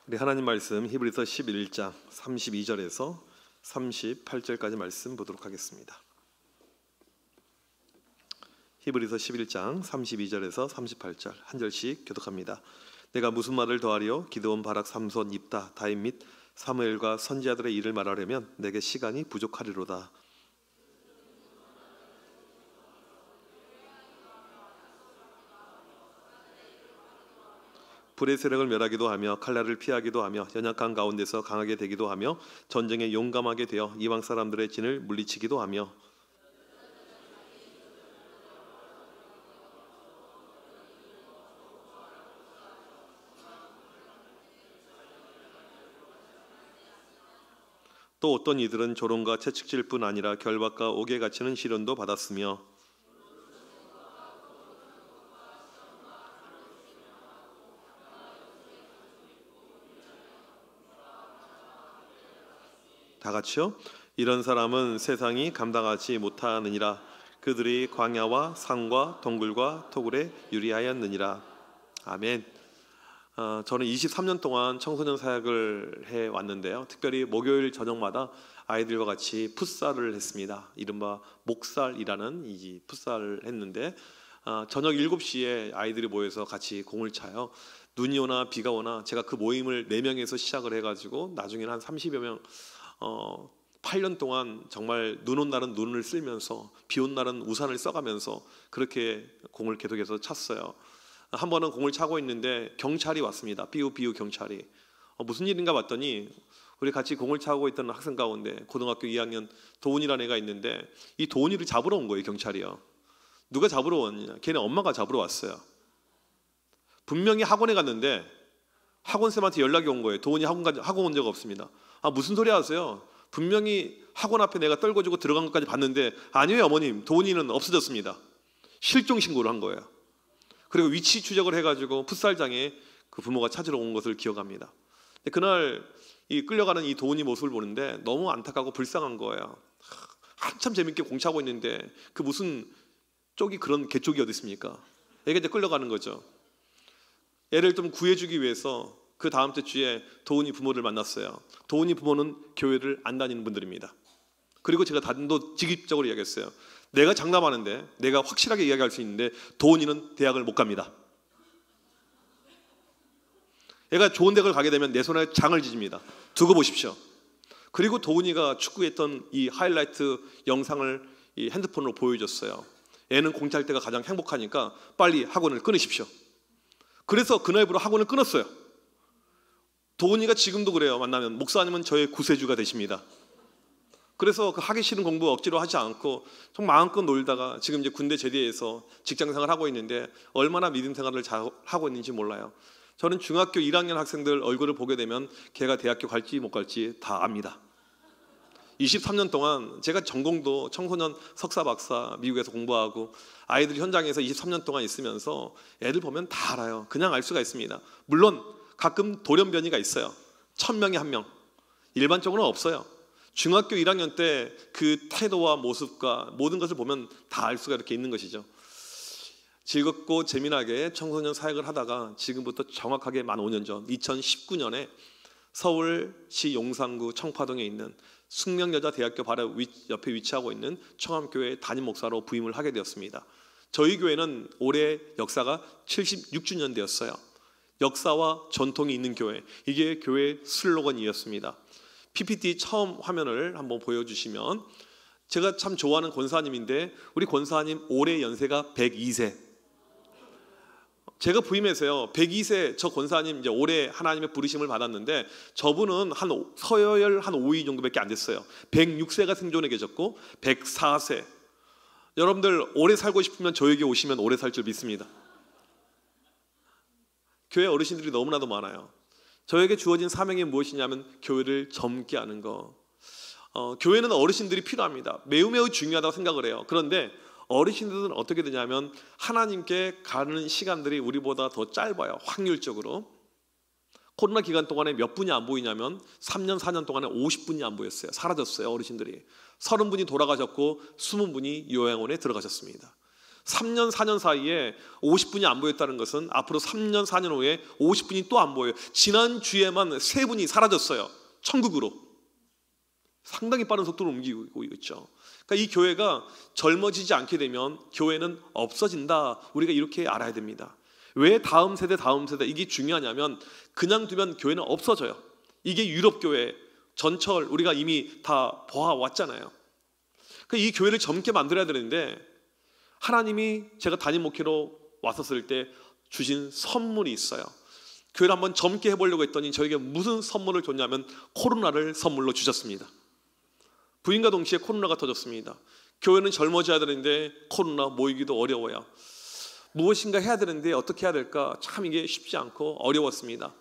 우리 하나님 말씀 히브리서 11장 32절에서 38절까지 말씀 보도록 하겠습니다. 히브리서 11장 32절에서 38절 한 절씩 교독합니다. 내가 무슨 말을 더하리요? 기드온, 바락, 삼손, 입다, 다윗 및 사무엘과 선지자들의 일을 말하려면 내게 시간이 부족하리로다. 불의 세력을 멸하기도 하며 칼날을 피하기도 하며 연약한 가운데서 강하게 되기도 하며 전쟁에 용감하게 되어 이방 사람들의 진을 물리치기도 하며 또 어떤 이들은 조롱과 채찍질뿐 아니라 결박과 옥에 갇히는 시련도 받았으며 다 같이요. 이런 사람은 세상이 감당하지 못하느니라. 그들이 광야와 산과 동굴과 토굴에 유리하였느니라. 아멘. 저는 23년 동안 청소년 사역을 해왔는데요. 특별히 목요일 저녁마다 아이들과 같이 풋살을 했습니다. 이른바 목살이라는 이 풋살을 했는데 저녁 7시에 아이들이 모여서 같이 공을 차요. 눈이 오나 비가 오나 제가 그 모임을 4명에서 시작을 해가지고 나중에는 한 30여 명 8년 동안 정말 눈 온 날은 눈을 쓸면서 비 온 날은 우산을 써가면서 그렇게 공을 계속해서 찼어요. 한 번은 공을 차고 있는데 경찰이 왔습니다. 삐우 경찰이. 무슨 일인가 봤더니 우리 같이 공을 차고 있던 학생 가운데 고등학교 2학년 도훈이라는 애가 있는데 이 도훈이를 잡으러 온 거예요. 경찰이요. 누가 잡으러 왔냐? 걔네 엄마가 잡으러 왔어요. 분명히 학원에 갔는데 학원쌤한테 연락이 온 거예요. 도훈이 학원 온 적 없습니다. 무슨 소리 하세요? 분명히 학원 앞에 내가 떨궈주고 들어간 것까지 봤는데 아니에요 어머님, 도훈이는 없어졌습니다. 실종 신고를 한 거예요. 그리고 위치 추적을 해가지고 풋살장에 그 부모가 찾으러 온 것을 기억합니다. 그날 이 끌려가는 이 도훈이 모습을 보는데 너무 안타깝고 불쌍한 거예요. 한참 재밌게 공차고 있는데 그 무슨 쪽이 그런 개쪽이 어디 있습니까? 애가 이제 끌려가는 거죠. 애를 좀 구해주기 위해서 그 다음 주에 도훈이 부모를 만났어요. 도훈이 부모는 교회를 안 다니는 분들입니다. 그리고 제가 단도직입적으로 이야기했어요. 내가 장담하는데, 내가 확실하게 이야기할 수 있는데 도훈이는 대학을 못 갑니다. 얘가 좋은 대학을 가게 되면 내 손에 장을 지집니다. 두고 보십시오. 그리고 도훈이가 축구했던 이 하이라이트 영상을 이 핸드폰으로 보여줬어요. 애는 공차할 때가 가장 행복하니까 빨리 학원을 끊으십시오. 그래서 그날부로 학원을 끊었어요. 도훈이가 지금도 그래요. 만나면 목사님은 저의 구세주가 되십니다. 그래서 그 하기 싫은 공부 억지로 하지 않고 좀 마음껏 놀다가 지금 이제 군대 제대해서 직장생활 하고 있는데 얼마나 믿음 생활을 잘 하고 있는지 몰라요. 저는 중학교 1학년 학생들 얼굴을 보게 되면 걔가 대학교 갈지 못 갈지 다 압니다. 23년 동안 제가 전공도 청소년 석사 박사 미국에서 공부하고 아이들 현장에서 23년 동안 있으면서 애들 보면 다 알아요. 그냥 알 수가 있습니다. 물론 가끔 돌연변이가 있어요. 1000명에 1명. 일반적으로는 없어요. 중학교 1학년 때 그 태도와 모습과 모든 것을 보면 다 알 수가 이렇게 있는 것이죠. 즐겁고 재미나게 청소년 사역을 하다가 지금부터 정확하게 만 5년 전 2019년에 서울시 용산구 청파동에 있는 숙명여자대학교 바로 옆에 위치하고 있는 청암교회 담임 목사로 부임을 하게 되었습니다. 저희 교회는 올해 역사가 76주년 되었어요. 역사와 전통이 있는 교회, 이게 교회 슬로건이었습니다. PPT 처음 화면을 한번 보여주시면 제가 참 좋아하는 권사님인데 우리 권사님 올해 연세가 102세. 제가 부임해서요 102세 저 권사님 이제 올해 하나님의 부르심을 받았는데 저분은 한 서열 한 5위 정도밖에 안 됐어요. 106세가 생존해 계셨고 104세. 여러분들 오래 살고 싶으면 저에게 오시면 오래 살 줄 믿습니다. 교회 어르신들이 너무나도 많아요. 저에게 주어진 사명이 무엇이냐면 교회를 젊게 하는 거. 교회는 어르신들이 필요합니다. 매우 중요하다고 생각을 해요. 그런데 어르신들은 어떻게 되냐면 하나님께 가는 시간들이 우리보다 더 짧아요. 확률적으로. 코로나 기간 동안에 몇 분이 안 보이냐면 3년 4년 동안에 50분이 안 보였어요. 사라졌어요. 어르신들이 30분이 돌아가셨고 20분이 요양원에 들어가셨습니다. 3년 4년 사이에 50분이 안 보였다는 것은 앞으로 3년 4년 후에 50분이 또 안 보여요. 지난주에만 3분이 사라졌어요. 천국으로. 상당히 빠른 속도로 움직이고 있죠. 그러니까 이 교회가 젊어지지 않게 되면 교회는 없어진다. 우리가 이렇게 알아야 됩니다. 왜 다음 세대 이게 중요하냐면 그냥 두면 교회는 없어져요. 이게 유럽 교회 전철 우리가 이미 다 보아왔잖아요. 그러니까 이 교회를 젊게 만들어야 되는데 하나님이 제가 담임 목회로 왔었을 때 주신 선물이 있어요. 교회를 한번 젊게 해보려고 했더니 저에게 무슨 선물을 줬냐면 코로나를 선물로 주셨습니다. 부인과 동시에 코로나가 터졌습니다. 교회는 젊어져야 되는데 코로나 모이기도 어려워요. 무엇인가 해야 되는데 어떻게 해야 될까? 참 이게 쉽지 않고 어려웠습니다.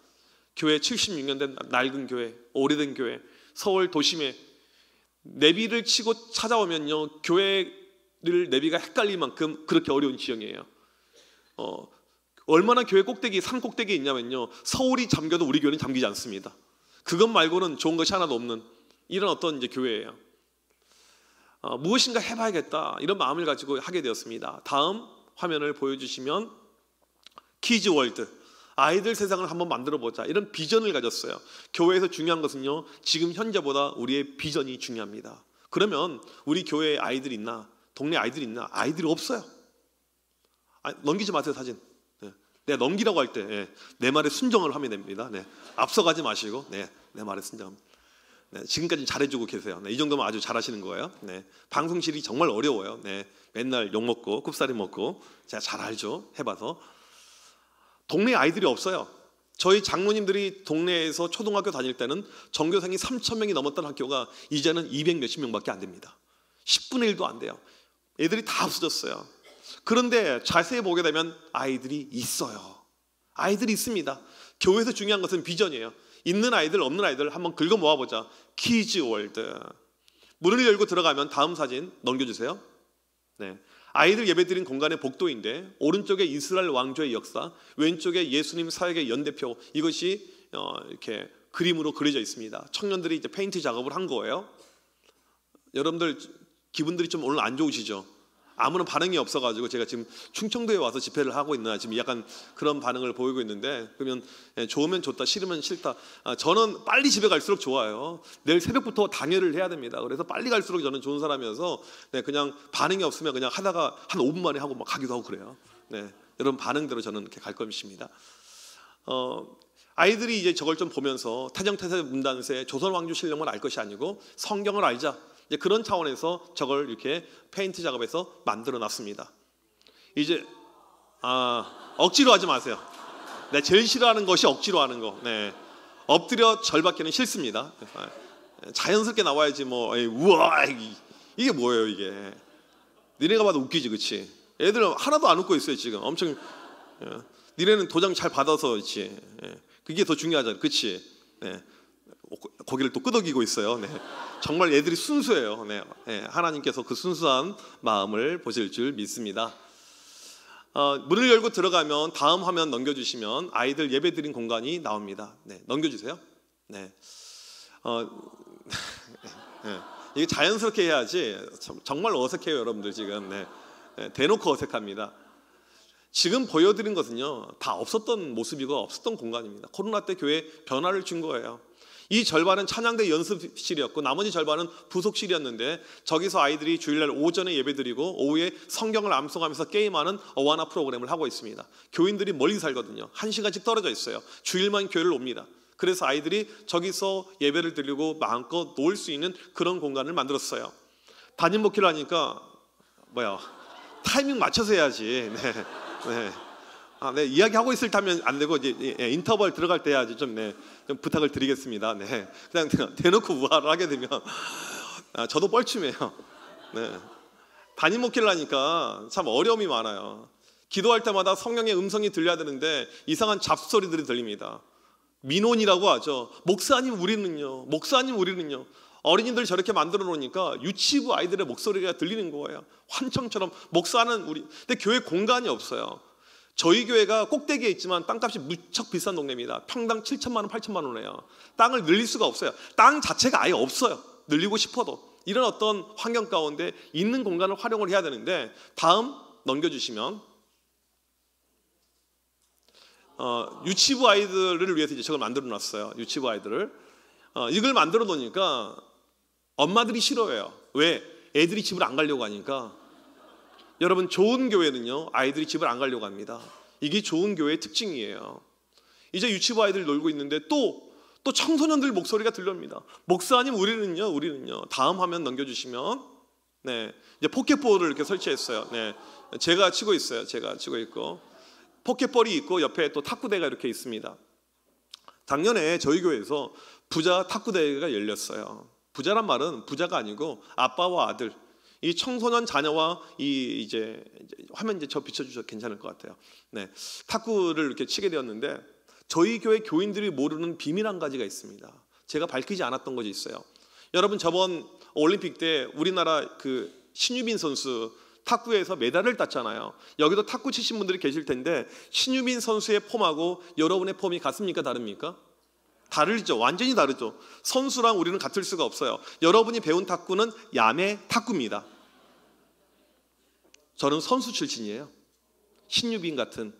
교회 76년 된 낡은 교회, 오래된 교회, 서울 도심에 내비를 치고 찾아오면요 교회를 내비가 헷갈릴 만큼 그렇게 어려운 지형이에요. 얼마나 교회 꼭대기, 산 꼭대기에 있냐면요 서울이 잠겨도 우리 교회는 잠기지 않습니다. 그것 말고는 좋은 것이 하나도 없는 이런 어떤 이제 교회예요. 무엇인가 해봐야겠다 이런 마음을 가지고 하게 되었습니다. 다음 화면을 보여주시면 키즈월드, 아이들 세상을 한번 만들어보자 이런 비전을 가졌어요. 교회에서 중요한 것은요 지금 현재보다 우리의 비전이 중요합니다. 그러면 우리 교회에 아이들 있나? 동네 아이들 있나? 아이들이 없어요. 넘기지 마세요 사진. 내가 넘기라고 할 때 내 말에 순종을 하면 됩니다. 앞서가지 마시고 내 말에 순종합니다. 지금까지 잘해주고 계세요. 이 정도면 아주 잘하시는 거예요. 방송실이 정말 어려워요. 맨날 욕먹고 굽살이 먹고 제가 잘 알죠. 해봐서. 동네에 아이들이 없어요. 저희 장로님들이 동네에서 초등학교 다닐 때는 전교생이 3,000명이 넘었던 학교가 이제는 200 몇십 명밖에 안 됩니다. 10분의 1도 안 돼요. 애들이 다 없어졌어요. 그런데 자세히 보게 되면 아이들이 있어요. 아이들이 있습니다. 교회에서 중요한 것은 비전이에요. 있는 아이들 없는 아이들 한번 긁어 모아보자. 키즈월드. 문을 열고 들어가면 다음 사진 넘겨주세요. 아이들 예배드린 공간의 복도인데 오른쪽에 이스라엘 왕조의 역사, 왼쪽에 예수님 사역의 연대표, 이것이 이렇게 그림으로 그려져 있습니다. 청년들이 이제 페인트 작업을 한 거예요. 여러분들 기분들이 좀 오늘 안 좋으시죠? 아무런 반응이 없어가지고 제가 지금 충청도에 와서 집회를 하고 있나 지금 약간 그런 반응을 보이고 있는데, 그러면 좋으면 좋다 싫으면 싫다. 저는 빨리 집에 갈수록 좋아요. 내일 새벽부터 당회를 해야 됩니다. 그래서 빨리 갈수록 저는 좋은 사람이어서 그냥 반응이 없으면 그냥 하다가 한 5분 만에 하고 막 가기도 하고 그래요. 여러분 반응대로 저는 이렇게 갈 것입니다. 아이들이 이제 저걸 좀 보면서 태정태세 문단세 조선 왕조 신령만 알 것이 아니고 성경을 알자. 이제 그런 차원에서 저걸 이렇게 페인트 작업해서 만들어 놨습니다. 이제 억지로 하지 마세요. 제일 싫어하는 것이 억지로 하는 거. 엎드려 절받기는 싫습니다. 자연스럽게 나와야지 뭐. 우와 이게 뭐예요 이게. 니네가 봐도 웃기지 그치? 애들은 하나도 안 웃고 있어요 지금. 엄청 니네는 도장 잘 받아서 있지. 그게 더 중요하잖아 그치? 고개를 또 끄덕이고 있어요. 정말 애들이 순수해요. 하나님께서 그 순수한 마음을 보실 줄 믿습니다. 문을 열고 들어가면 다음 화면 넘겨주시면 아이들 예배드린 공간이 나옵니다. 넘겨주세요. 이게 자연스럽게 해야지. 정말 어색해요 여러분들 지금. 대놓고 어색합니다. 지금 보여드린 것은요 다 없었던 모습이고 없었던 공간입니다. 코로나 때 교회에 변화를 준 거예요. 이 절반은 찬양대 연습실이었고 나머지 절반은 부속실이었는데 저기서 아이들이 주일날 오전에 예배드리고 오후에 성경을 암송하면서 게임하는 어와나 프로그램을 하고 있습니다. 교인들이 멀리 살거든요. 1시간씩 떨어져 있어요. 주일만 교회를 옵니다. 그래서 아이들이 저기서 예배를 드리고 마음껏 놀 수 있는 그런 공간을 만들었어요. 담임 목회를 하니까 타이밍 맞춰서 해야지. 이야기하고 있을 때면 안 되고 이제 인터벌 들어갈 때 해야지. 좀 부탁을 드리겠습니다. 그냥 대놓고 우화를 하게 되면 저도 뻘쭘해요. 담임 목회를 하니까 참 어려움이 많아요. 기도할 때마다 성령의 음성이 들려야 되는데 이상한 잡소리들이 들립니다. 민원이라고 하죠. 목사님 우리는요. 어린이들 저렇게 만들어 놓으니까 유치부 아이들의 목소리가 들리는 거예요. 환청처럼 목사는 우리. 근데 교회 공간이 없어요. 저희 교회가 꼭대기에 있지만 땅값이 무척 비싼 동네입니다. 평당 7천만 원, 8천만 원이에요. 땅을 늘릴 수가 없어요. 땅 자체가 아예 없어요. 늘리고 싶어도. 이런 어떤 환경 가운데 있는 공간을 활용을 해야 되는데 다음 넘겨주시면 유치부 아이들을 위해서 이제 저걸 만들어 놨어요. 유치부 아이들을 이걸 만들어 놓으니까 엄마들이 싫어해요. 왜? 애들이 집을 안 가려고 하니까. 여러분, 좋은 교회는요 아이들이 집을 안 가려고 합니다. 이게 좋은 교회의 특징이에요. 이제 유치부 아이들이 놀고 있는데 또 청소년들 목소리가 들립니다. 목사님, 우리는요. 다음 화면 넘겨주시면, 네, 이제 포켓볼을 이렇게 설치했어요. 네, 제가 치고 있어요. 제가 치고 있고 포켓볼이 있고 옆에 또 탁구대가 이렇게 있습니다. 작년에 저희 교회에서 부자 탁구대회가 열렸어요. 부자란 말은 부자가 아니고 아빠와 아들, 이 청소년 자녀와 이제 화면 이제 저 비춰주셔도 괜찮을 것 같아요. 네, 탁구를 이렇게 치게 되었는데 저희 교회 교인들이 모르는 비밀 한 가지가 있습니다. 제가 밝히지 않았던 것이 있어요. 여러분, 저번 올림픽 때 우리나라 그 신유빈 선수 탁구에서 메달을 땄잖아요. 여기도 탁구 치신 분들이 계실 텐데 신유빈 선수의 폼하고 여러분의 폼이 같습니까? 다릅니까? 다르죠. 완전히 다르죠. 선수랑 우리는 같을 수가 없어요. 여러분이 배운 탁구는 야매 탁구입니다. 저는 선수 출신이에요. 신유빈 같은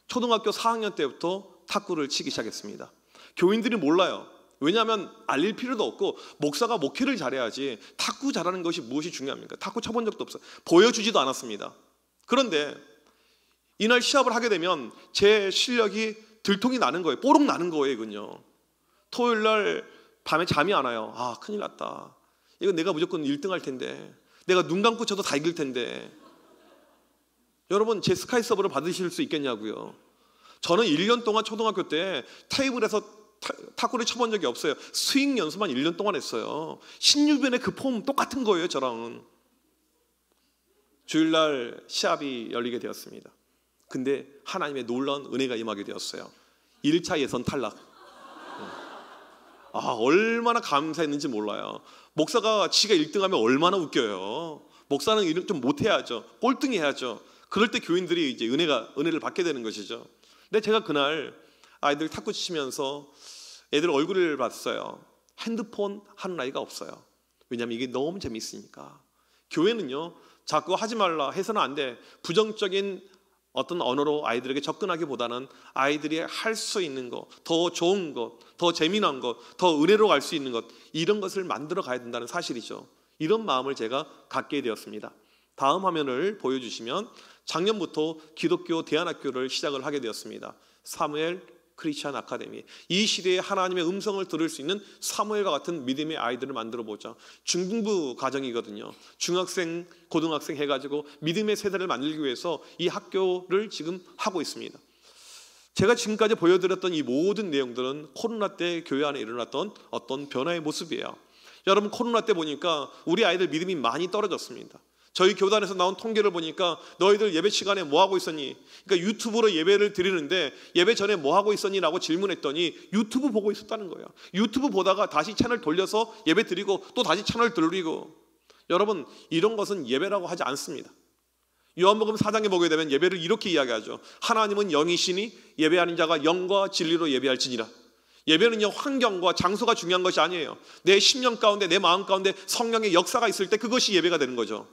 초등학교 4학년 때부터 탁구를 치기 시작했습니다. 교인들이 몰라요. 왜냐하면 알릴 필요도 없고 목사가 목회를 잘해야지 탁구 잘하는 것이 무엇이 중요합니까? 탁구 쳐본 적도 없어요. 보여주지도 않았습니다. 그런데 이날 시합을 하게 되면 제 실력이 들통이 나는 거예요. 뽀록 나는 거예요. 이건요. 토요일 날 밤에 잠이 안 와요. 아, 큰일 났다. 이건 내가 무조건 1등 할 텐데, 내가 눈 감고 쳐도 다 이길 텐데. 여러분, 제 스카이 서브를 받으실 수 있겠냐고요. 저는 1년 동안 초등학교 때 테이블에서 탁구를 쳐본 적이 없어요. 스윙 연습만 1년 동안 했어요. 신유빈의 그 폼 똑같은 거예요. 저랑은. 주일날 시합이 열리게 되었습니다. 근데 하나님의 놀라운 은혜가 임하게 되었어요. 1차 예선 탈락. 얼마나 감사했는지 몰라요. 목사가 지가 1등하면 얼마나 웃겨요. 목사는 좀 못해야죠. 꼴등해야죠. 그럴 때 교인들이 이제 은혜를 받게 되는 것이죠. 근데 제가 그날 아이들 탁구 치면서 애들 얼굴을 봤어요. 핸드폰 하는 아이가 없어요. 왜냐하면 이게 너무 재미있으니까. 교회는요, 자꾸 하지 말라, 해서는 안 돼, 부정적인 어떤 언어로 아이들에게 접근하기보다는 아이들이 할 수 있는 것, 더 좋은 것, 더 재미난 것, 더 은혜로 갈 수 있는 것, 이런 것을 만들어 가야 된다는 사실이죠. 이런 마음을 제가 갖게 되었습니다. 다음 화면을 보여주시면 작년부터 기독교 대안학교를 시작을 하게 되었습니다. 사무엘 크리스천 아카데미. 이 시대에 하나님의 음성을 들을 수 있는 사무엘과 같은 믿음의 아이들을 만들어 보자. 중등부 과정이거든요. 중학생, 고등학생 해가지고 믿음의 세대를 만들기 위해서 이 학교를 지금 하고 있습니다. 제가 지금까지 보여드렸던 이 모든 내용들은 코로나 때 교회 안에 일어났던 어떤 변화의 모습이에요. 여러분, 코로나 때 보니까 우리 아이들 믿음이 많이 떨어졌습니다. 저희 교단에서 나온 통계를 보니까 너희들 예배 시간에 뭐 하고 있었니? 그러니까 유튜브로 예배를 드리는데 예배 전에 뭐 하고 있었니? 라고 질문했더니 유튜브 보고 있었다는 거예요. 유튜브 보다가 다시 채널 돌려서 예배 드리고 또 다시 채널 돌리고. 여러분, 이런 것은 예배라고 하지 않습니다. 요한복음 4장에 보게 되면 예배를 이렇게 이야기하죠. 하나님은 영이시니 예배하는 자가 영과 진리로 예배할지니라. 예배는요, 환경과 장소가 중요한 것이 아니에요. 내 심령 가운데, 내 마음 가운데 성령의 역사가 있을 때 그것이 예배가 되는 거죠.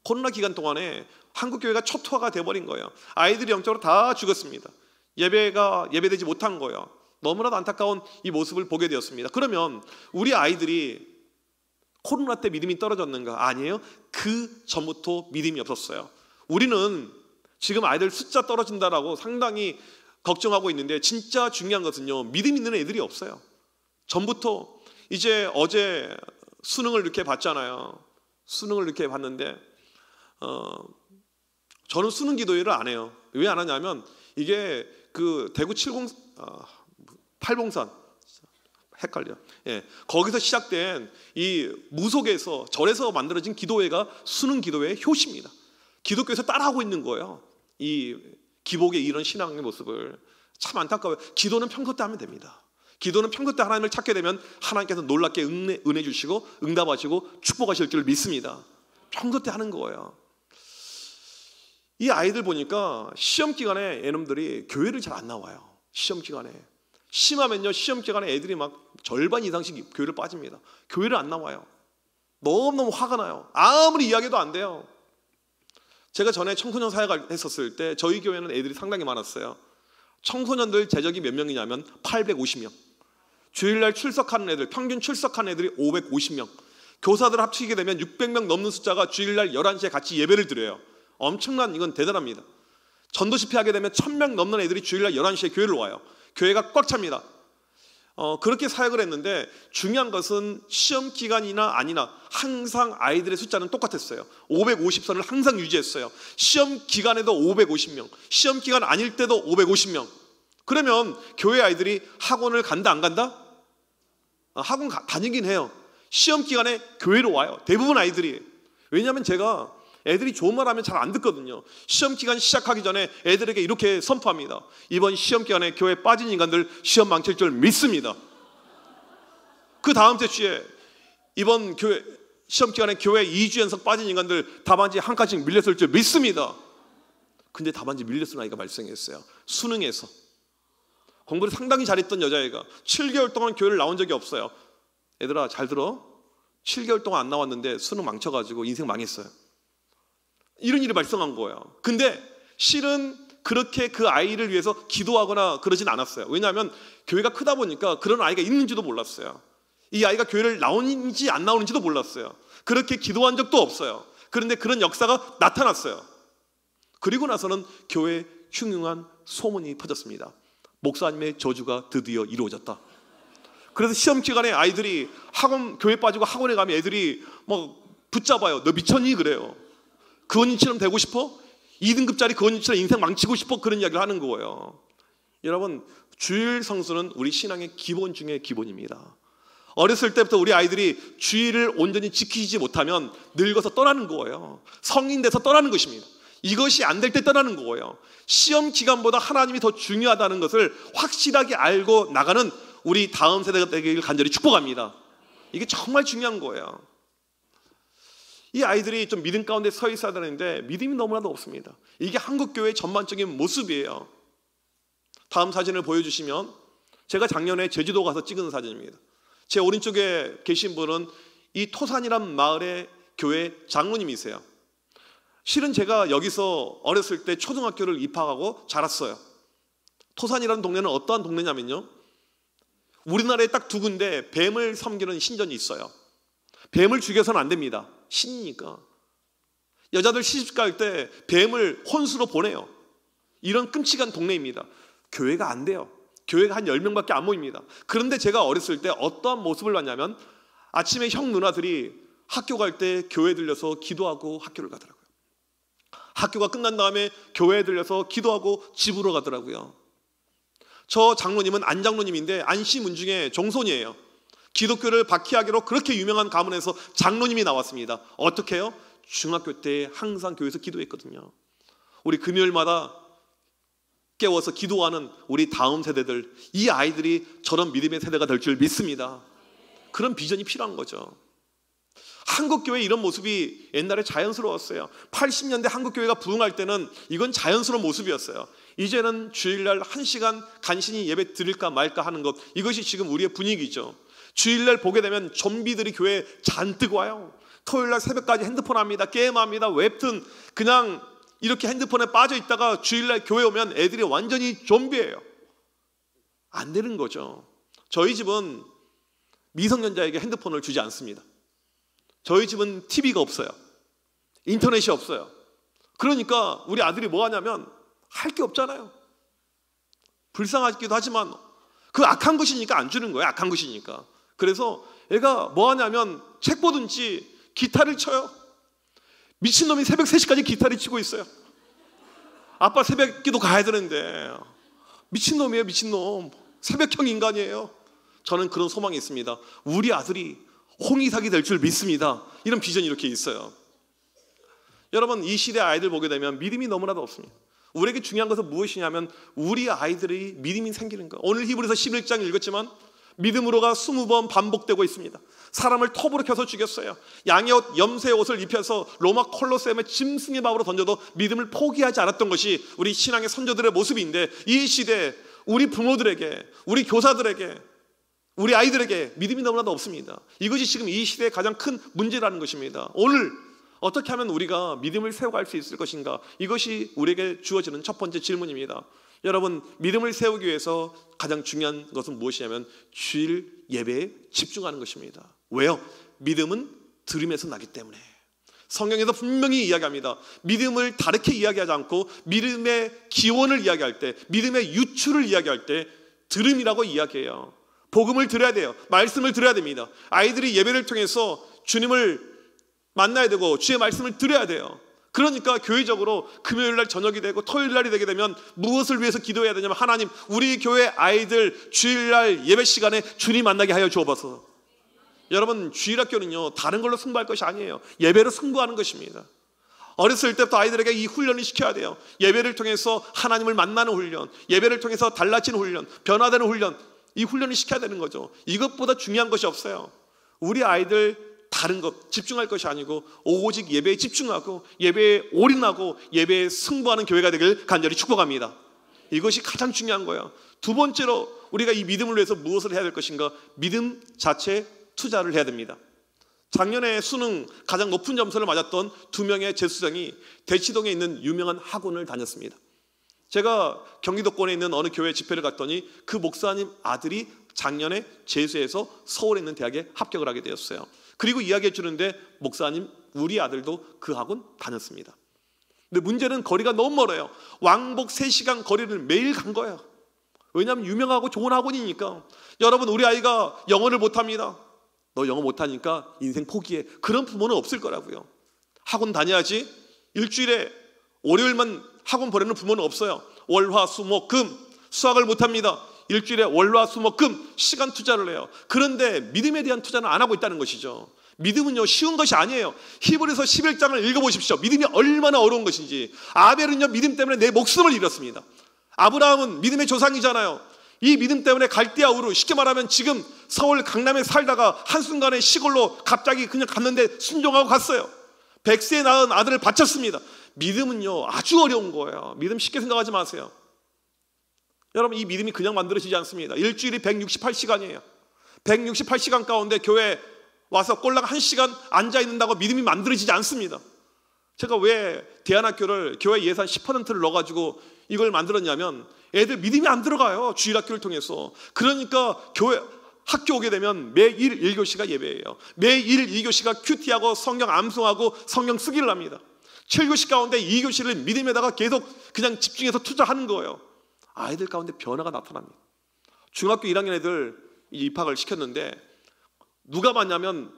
코로나 기간 동안에 한국교회가 초토화가 돼버린 거예요. 아이들이 영적으로 다 죽었습니다. 예배되지 못한 거예요. 너무나도 안타까운 이 모습을 보게 되었습니다. 그러면 우리 아이들이 코로나 때 믿음이 떨어졌는가? 아니에요. 그 전부터 믿음이 없었어요. 우리는 지금 아이들 숫자 떨어진다라고 상당히 걱정하고 있는데 진짜 중요한 것은요, 믿음 있는 애들이 없어요. 전부터. 이제 어제 수능을 이렇게 봤잖아요. 수능을 이렇게 봤는데 저는 수능 기도회를 안 해요. 왜 안 하냐면 이게 그 대구 8봉산 헷갈려. 예, 거기서 시작된 이 무속에서 절에서 만들어진 기도회가 수능 기도회의 효시입니다. 기독교에서 따라하고 있는 거예요. 이 기복의 이런 신앙의 모습을. 참 안타까워요. 기도는 평소 때 하면 됩니다. 기도는 평소 때 하나님을 찾게 되면 하나님께서 놀랍게 은혜 주시고 응답하시고 축복하실 줄을 믿습니다. 평소 때 하는 거예요. 이 아이들 보니까 시험 기간에 애놈들이 교회를 잘 안 나와요. 시험 기간에. 심하면요, 시험 기간에 애들이 막 절반 이상씩 교회를 빠집니다. 교회를 안 나와요. 너무너무 화가 나요. 아무리 이야기도 안 돼요. 제가 전에 청소년 사역을 했었을 때 저희 교회는 애들이 상당히 많았어요. 청소년들 제적이 몇 명이냐면 850명. 주일날 출석하는 애들, 평균 출석하는 애들이 550명. 교사들 합치게 되면 600명 넘는 숫자가 주일날 11시에 같이 예배를 드려요. 엄청난, 이건 대단합니다. 전도 집회하게 되면 1000명 넘는 애들이 주일날 11시에 교회를 와요. 교회가 꽉 찹니다. 그렇게 사역을 했는데 중요한 것은 시험 기간이나 아니나 항상 아이들의 숫자는 똑같았어요. 550선을 항상 유지했어요. 시험 기간에도 550명, 시험 기간 아닐 때도 550명. 그러면 교회 아이들이 학원을 간다 안 간다? 학원 다니긴 해요. 시험 기간에 교회로 와요. 대부분 아이들이. 왜냐하면 제가 애들이 좋은 말 하면 잘 안 듣거든요. 시험 기간 시작하기 전에 애들에게 이렇게 선포합니다. 이번 시험 기간에 교회에 빠진 인간들 시험 망칠 줄 믿습니다. 그 다음 주에 이번 교회 시험 기간에 교회 2주 연속 빠진 인간들 답안지 한 칸씩 밀렸을 줄 믿습니다. 근데 답안지 밀렸을 아이가 발생했어요. 수능에서. 공부를 상당히 잘했던 여자애가 7개월 동안 교회를 나온 적이 없어요. 얘들아 잘 들어. 7개월 동안 안 나왔는데 수능 망쳐가지고 인생 망했어요. 이런 일이 발생한 거예요. 근데 실은 그렇게 그 아이를 위해서 기도하거나 그러진 않았어요. 왜냐하면 교회가 크다 보니까 그런 아이가 있는지도 몰랐어요. 이 아이가 교회를 나오는지 안 나오는지도 몰랐어요. 그렇게 기도한 적도 없어요. 그런데 그런 역사가 나타났어요. 그리고 나서는 교회에 흉흉한 소문이 퍼졌습니다. 목사님의 저주가 드디어 이루어졌다. 그래서 시험 기간에 아이들이 교회 빠지고 학원에 가면 애들이 붙잡아요. 너 미쳤니? 그래요. 그 언니처럼 되고 싶어? 2등급짜리 그 언니처럼 인생 망치고 싶어? 그런 이야기를 하는 거예요. 여러분, 주일 성수는 우리 신앙의 기본 중에 기본입니다. 어렸을 때부터 우리 아이들이 주일을 온전히 지키지 못하면 늙어서 떠나는 거예요. 성인 돼서 떠나는 것입니다. 이것이 안 될 때 떠나는 거예요. 시험 기간보다 하나님이 더 중요하다는 것을 확실하게 알고 나가는 우리 다음 세대가 되기를 간절히 축복합니다. 이게 정말 중요한 거예요. 이 아이들이 좀 믿음 가운데 서 있어야 되는데 믿음이 너무나도 없습니다. 이게 한국교회의 전반적인 모습이에요. 다음 사진을 보여주시면 제가 작년에 제주도 가서 찍은 사진입니다. 제 오른쪽에 계신 분은 이 토산이란 마을의 교회 장로님이세요. 실은 제가 여기서 어렸을 때 초등학교를 입학하고 자랐어요. 토산이라는 동네는 어떠한 동네냐면요, 우리나라에 딱 두 군데 뱀을 섬기는 신전이 있어요. 뱀을 죽여서는 안 됩니다. 신이니까. 여자들 시집 갈 때 뱀을 혼수로 보내요. 이런 끔찍한 동네입니다. 교회가 안 돼요. 교회가 한 10명밖에 안 모입니다. 그런데 제가 어렸을 때 어떠한 모습을 봤냐면 아침에 형 누나들이 학교 갈 때 교회 들려서 기도하고 학교를 가더라고요. 학교가 끝난 다음에 교회에 들려서 기도하고 집으로 가더라고요. 저 장로님은 안장로님인데 안시문중의 종손이에요. 기독교를 박해하기로 그렇게 유명한 가문에서 장로님이 나왔습니다. 어떻게 해요? 중학교 때 항상 교회에서 기도했거든요. 우리 금요일마다 깨워서 기도하는 우리 다음 세대들, 이 아이들이 저런 믿음의 세대가 될 줄 믿습니다. 그런 비전이 필요한 거죠. 한국교회 이런 모습이 옛날에 자연스러웠어요. 80년대 한국교회가 부흥할 때는 이건 자연스러운 모습이었어요. 이제는 주일날 1시간 간신히 예배 드릴까 말까 하는 것, 이것이 지금 우리의 분위기죠. 주일날 보게 되면 좀비들이 교회에 잔뜩 와요. 토요일날 새벽까지 핸드폰 합니다. 게임합니다. 웹툰, 그냥 이렇게 핸드폰에 빠져 있다가 주일날 교회 오면 애들이 완전히 좀비예요. 안 되는 거죠. 저희 집은 미성년자에게 핸드폰을 주지 않습니다. 저희 집은 TV가 없어요. 인터넷이 없어요. 그러니까 우리 아들이 뭐 하냐면 할 게 없잖아요. 불쌍하기도 하지만 그 악한 것이니까 안 주는 거예요. 악한 것이니까. 그래서 애가 뭐 하냐면 책 보든지 기타를 쳐요. 미친놈이 새벽 3시까지 기타를 치고 있어요. 아빠 새벽 기도 가야 되는데. 미친놈이에요, 미친놈. 새벽형 인간이에요. 저는 그런 소망이 있습니다. 우리 아들이 홍의삭이 될 줄 믿습니다. 이런 비전이 이렇게 있어요. 여러분, 이 시대 아이들 보게 되면 믿음이 너무나도 없습니다. 우리에게 중요한 것은 무엇이냐면 우리 아이들이 믿음이 생기는 거예요. 오늘 히브리서 11장 읽었지만 믿음으로가 20번 반복되고 있습니다. 사람을 톱으로 켜서 죽였어요. 양의 옷, 염소의 옷을 입혀서 로마 콜로세움의 짐승의 밥으로 던져도 믿음을 포기하지 않았던 것이 우리 신앙의 선조들의 모습인데, 이 시대에 우리 부모들에게, 우리 교사들에게, 우리 아이들에게 믿음이 너무나도 없습니다. 이것이 지금 이 시대의 가장 큰 문제라는 것입니다. 오늘 어떻게 하면 우리가 믿음을 세워갈 수 있을 것인가? 이것이 우리에게 주어지는 첫 번째 질문입니다. 여러분, 믿음을 세우기 위해서 가장 중요한 것은 무엇이냐면 주일 예배에 집중하는 것입니다. 왜요? 믿음은 들음에서 나기 때문에. 성경에서 분명히 이야기합니다. 믿음을 다르게 이야기하지 않고 믿음의 기원을 이야기할 때, 믿음의 유출을 이야기할 때 들음이라고 이야기해요. 복음을 들어야 돼요. 말씀을 들어야 됩니다. 아이들이 예배를 통해서 주님을 만나야 되고 주의 말씀을 들어야 돼요. 그러니까 교회적으로 금요일날 저녁이 되고 토요일날이 되게 되면 무엇을 위해서 기도해야 되냐면, 하나님, 우리 교회 아이들 주일날 예배 시간에 주님 만나게 하여 주옵소서. 여러분, 주일학교는요 다른 걸로 승부할 것이 아니에요. 예배로 승부하는 것입니다. 어렸을 때부터 아이들에게 이 훈련을 시켜야 돼요. 예배를 통해서 하나님을 만나는 훈련, 예배를 통해서 달라지는 훈련, 변화되는 훈련, 이 훈련을 시켜야 되는 거죠. 이것보다 중요한 것이 없어요. 우리 아이들 다른 것 집중할 것이 아니고 오직 예배에 집중하고 예배에 올인하고 예배에 승부하는 교회가 되길 간절히 축복합니다. 이것이 가장 중요한 거예요. 두 번째로 우리가 이 믿음을 위해서 무엇을 해야 될 것인가? 믿음 자체에 투자를 해야 됩니다. 작년에 수능 가장 높은 점수를 맞았던 2명의 재수생이 대치동에 있는 유명한 학원을 다녔습니다. 제가 경기도권에 있는 어느 교회 집회를 갔더니 그 목사님 아들이 작년에 재수해서 서울에 있는 대학에 합격을 하게 되었어요. 그리고 이야기해 주는데, 목사님, 우리 아들도 그 학원 다녔습니다. 근데 문제는 거리가 너무 멀어요. 왕복 3시간 거리를 매일 간 거예요. 왜냐하면 유명하고 좋은 학원이니까. 여러분, 우리 아이가 영어를 못합니다. 너 영어 못하니까 인생 포기해. 그런 부모는 없을 거라고요. 학원 다녀야지. 일주일에 월요일만 학원 보내는 부모는 없어요. 월, 화, 수, 목, 금. 수학을 못합니다. 일주일에 월, 화, 수, 목, 금 시간 투자를 해요. 그런데 믿음에 대한 투자는 안 하고 있다는 것이죠. 믿음은요 쉬운 것이 아니에요. 히브리서 11장을 읽어보십시오. 믿음이 얼마나 어려운 것인지. 아벨은요 믿음 때문에 내 목숨을 잃었습니다. 아브라함은 믿음의 조상이잖아요. 이 믿음 때문에 갈대아 우르, 쉽게 말하면 지금 서울 강남에 살다가 한순간에 시골로 갑자기 그냥 갔는데 순종하고 갔어요. 100세에 낳은 아들을 바쳤습니다. 믿음은요 아주 어려운 거예요. 믿음 쉽게 생각하지 마세요. 여러분, 이 믿음이 그냥 만들어지지 않습니다. 일주일이 168시간이에요 168시간 가운데 교회 와서 꼴랑 1시간 앉아있는다고 믿음이 만들어지지 않습니다. 제가 왜 대안학교를 교회 예산 10%를 넣어가지고 이걸 만들었냐면, 애들 믿음이 안 들어가요. 주일학교를 통해서. 그러니까 교회 학교 오게 되면 매일 1교시가 예배예요. 매일 2교시가 큐티하고 성경 암송하고 성경 쓰기를 합니다. 7교시 가운데 2교시를 믿음에다가 계속 그냥 집중해서 투자하는 거예요. 아이들 가운데 변화가 나타납니다. 중학교 1학년 애들 입학을 시켰는데 누가 많냐면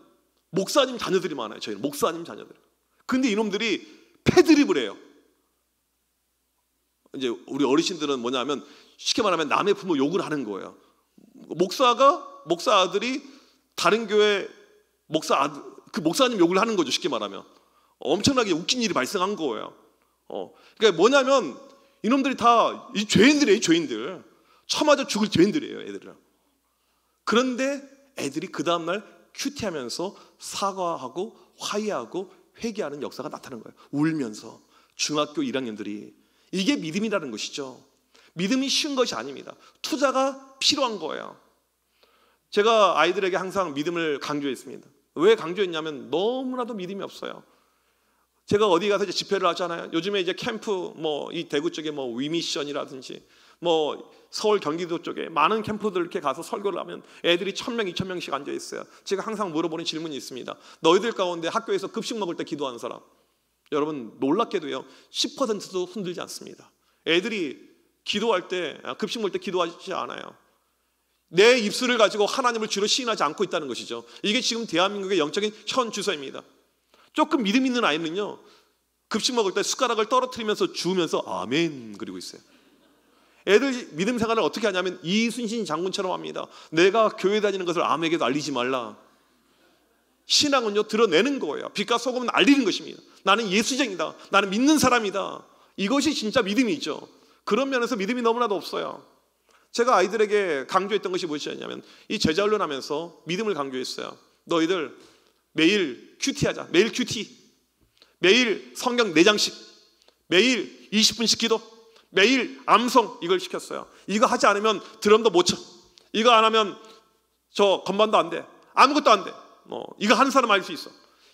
목사님 자녀들이 많아요. 저희는 목사님 자녀들. 근데 이놈들이 패드립을 해요. 이제 우리 어르신들은 뭐냐면 쉽게 말하면 남의 부모 욕을 하는 거예요. 목사 아들이 다른 교회 그 목사님 욕을 하는 거죠. 쉽게 말하면 엄청나게 웃긴 일이 발생한 거예요. 그러니까 뭐냐면 이놈들이 다 이 죄인들이에요. 죄인들. 처맞아 죽을 죄인들이에요. 애들은. 그런데 애들이 그 다음날 큐티하면서 사과하고 화해하고 회개하는 역사가 나타나는 거예요. 울면서. 중학교 1학년들이. 이게 믿음이라는 것이죠. 믿음이 쉬운 것이 아닙니다. 투자가 필요한 거예요. 제가 아이들에게 항상 믿음을 강조했습니다. 왜 강조했냐면 너무나도 믿음이 없어요. 제가 어디 가서 이제 집회를 하잖아요. 요즘에 이제 캠프 이 대구 쪽에 위미션이라든지 서울 경기도 쪽에 많은 캠프들 이렇게 가서 설교를 하면 애들이 1000명, 2000명씩 앉아 있어요. 제가 항상 물어보는 질문이 있습니다. 너희들 가운데 학교에서 급식 먹을 때 기도하는 사람? 여러분, 놀랍게도요 10%도 흔들지 않습니다. 애들이 기도할 때, 급식 먹을 때 기도하지 않아요. 내 입술을 가지고 하나님을 주로 시인하지 않고 있다는 것이죠. 이게 지금 대한민국의 영적인 현 주소입니다. 조금 믿음 있는 아이는요 급식 먹을 때 숟가락을 떨어뜨리면서 주우면서 아멘 그리고 있어요. 애들 믿음 생활을 어떻게 하냐면 이순신 장군처럼 합니다. 내가 교회 다니는 것을 아무에게도 알리지 말라. 신앙은요 드러내는 거예요. 빛과 소금은 알리는 것입니다. 나는 예수쟁이다. 나는 믿는 사람이다. 이것이 진짜 믿음이죠. 그런 면에서 믿음이 너무나도 없어요. 제가 아이들에게 강조했던 것이 무엇이었냐면 이 제자 훈련하면서 믿음을 강조했어요. 너희들 매일 큐티하자. 매일 큐티. 매일 성경 4장씩. 매일 20분씩 기도. 매일 암송. 이걸 시켰어요. 이거 하지 않으면 드럼도 못 쳐. 이거 안 하면 저 건반도 안 돼. 아무것도 안 돼. 이거 하는 사람 알 수 있어.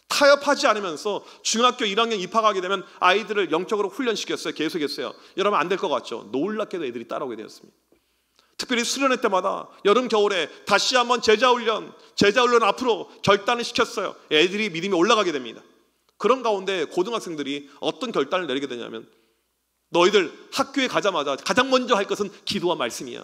타협하지 않으면서 중학교 1학년 입학하게 되면 아이들을 영적으로 훈련시켰어요. 계속했어요. 여러분 안 될 것 같죠? 놀랍게도 애들이 따라오게 되었습니다. 특별히 수련회 때마다 여름 겨울에 다시 한번 제자훈련 앞으로 결단을 시켰어요. 애들이 믿음이 올라가게 됩니다. 그런 가운데 고등학생들이 어떤 결단을 내리게 되냐면, 너희들 학교에 가자마자 가장 먼저 할 것은 기도와 말씀이야.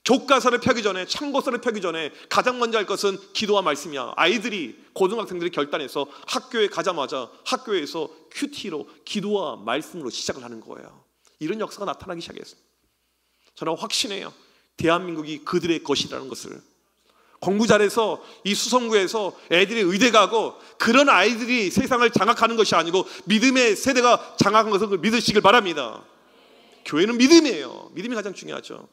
교과서를 펴기 전에, 참고서를 펴기 전에 가장 먼저 할 것은 기도와 말씀이야. 아이들이, 고등학생들이 결단해서 학교에 가자마자 학교에서 큐티로 기도와 말씀으로 시작을 하는 거예요. 이런 역사가 나타나기 시작했습니다. 저는 확신해요. 대한민국이 그들의 것이라는 것을. 공부 잘해서 이 수성구에서 애들이 의대 가고 그런 아이들이 세상을 장악하는 것이 아니고 믿음의 세대가 장악한 것을 믿으시길 바랍니다. 교회는 믿음이에요. 믿음이 가장 중요하죠.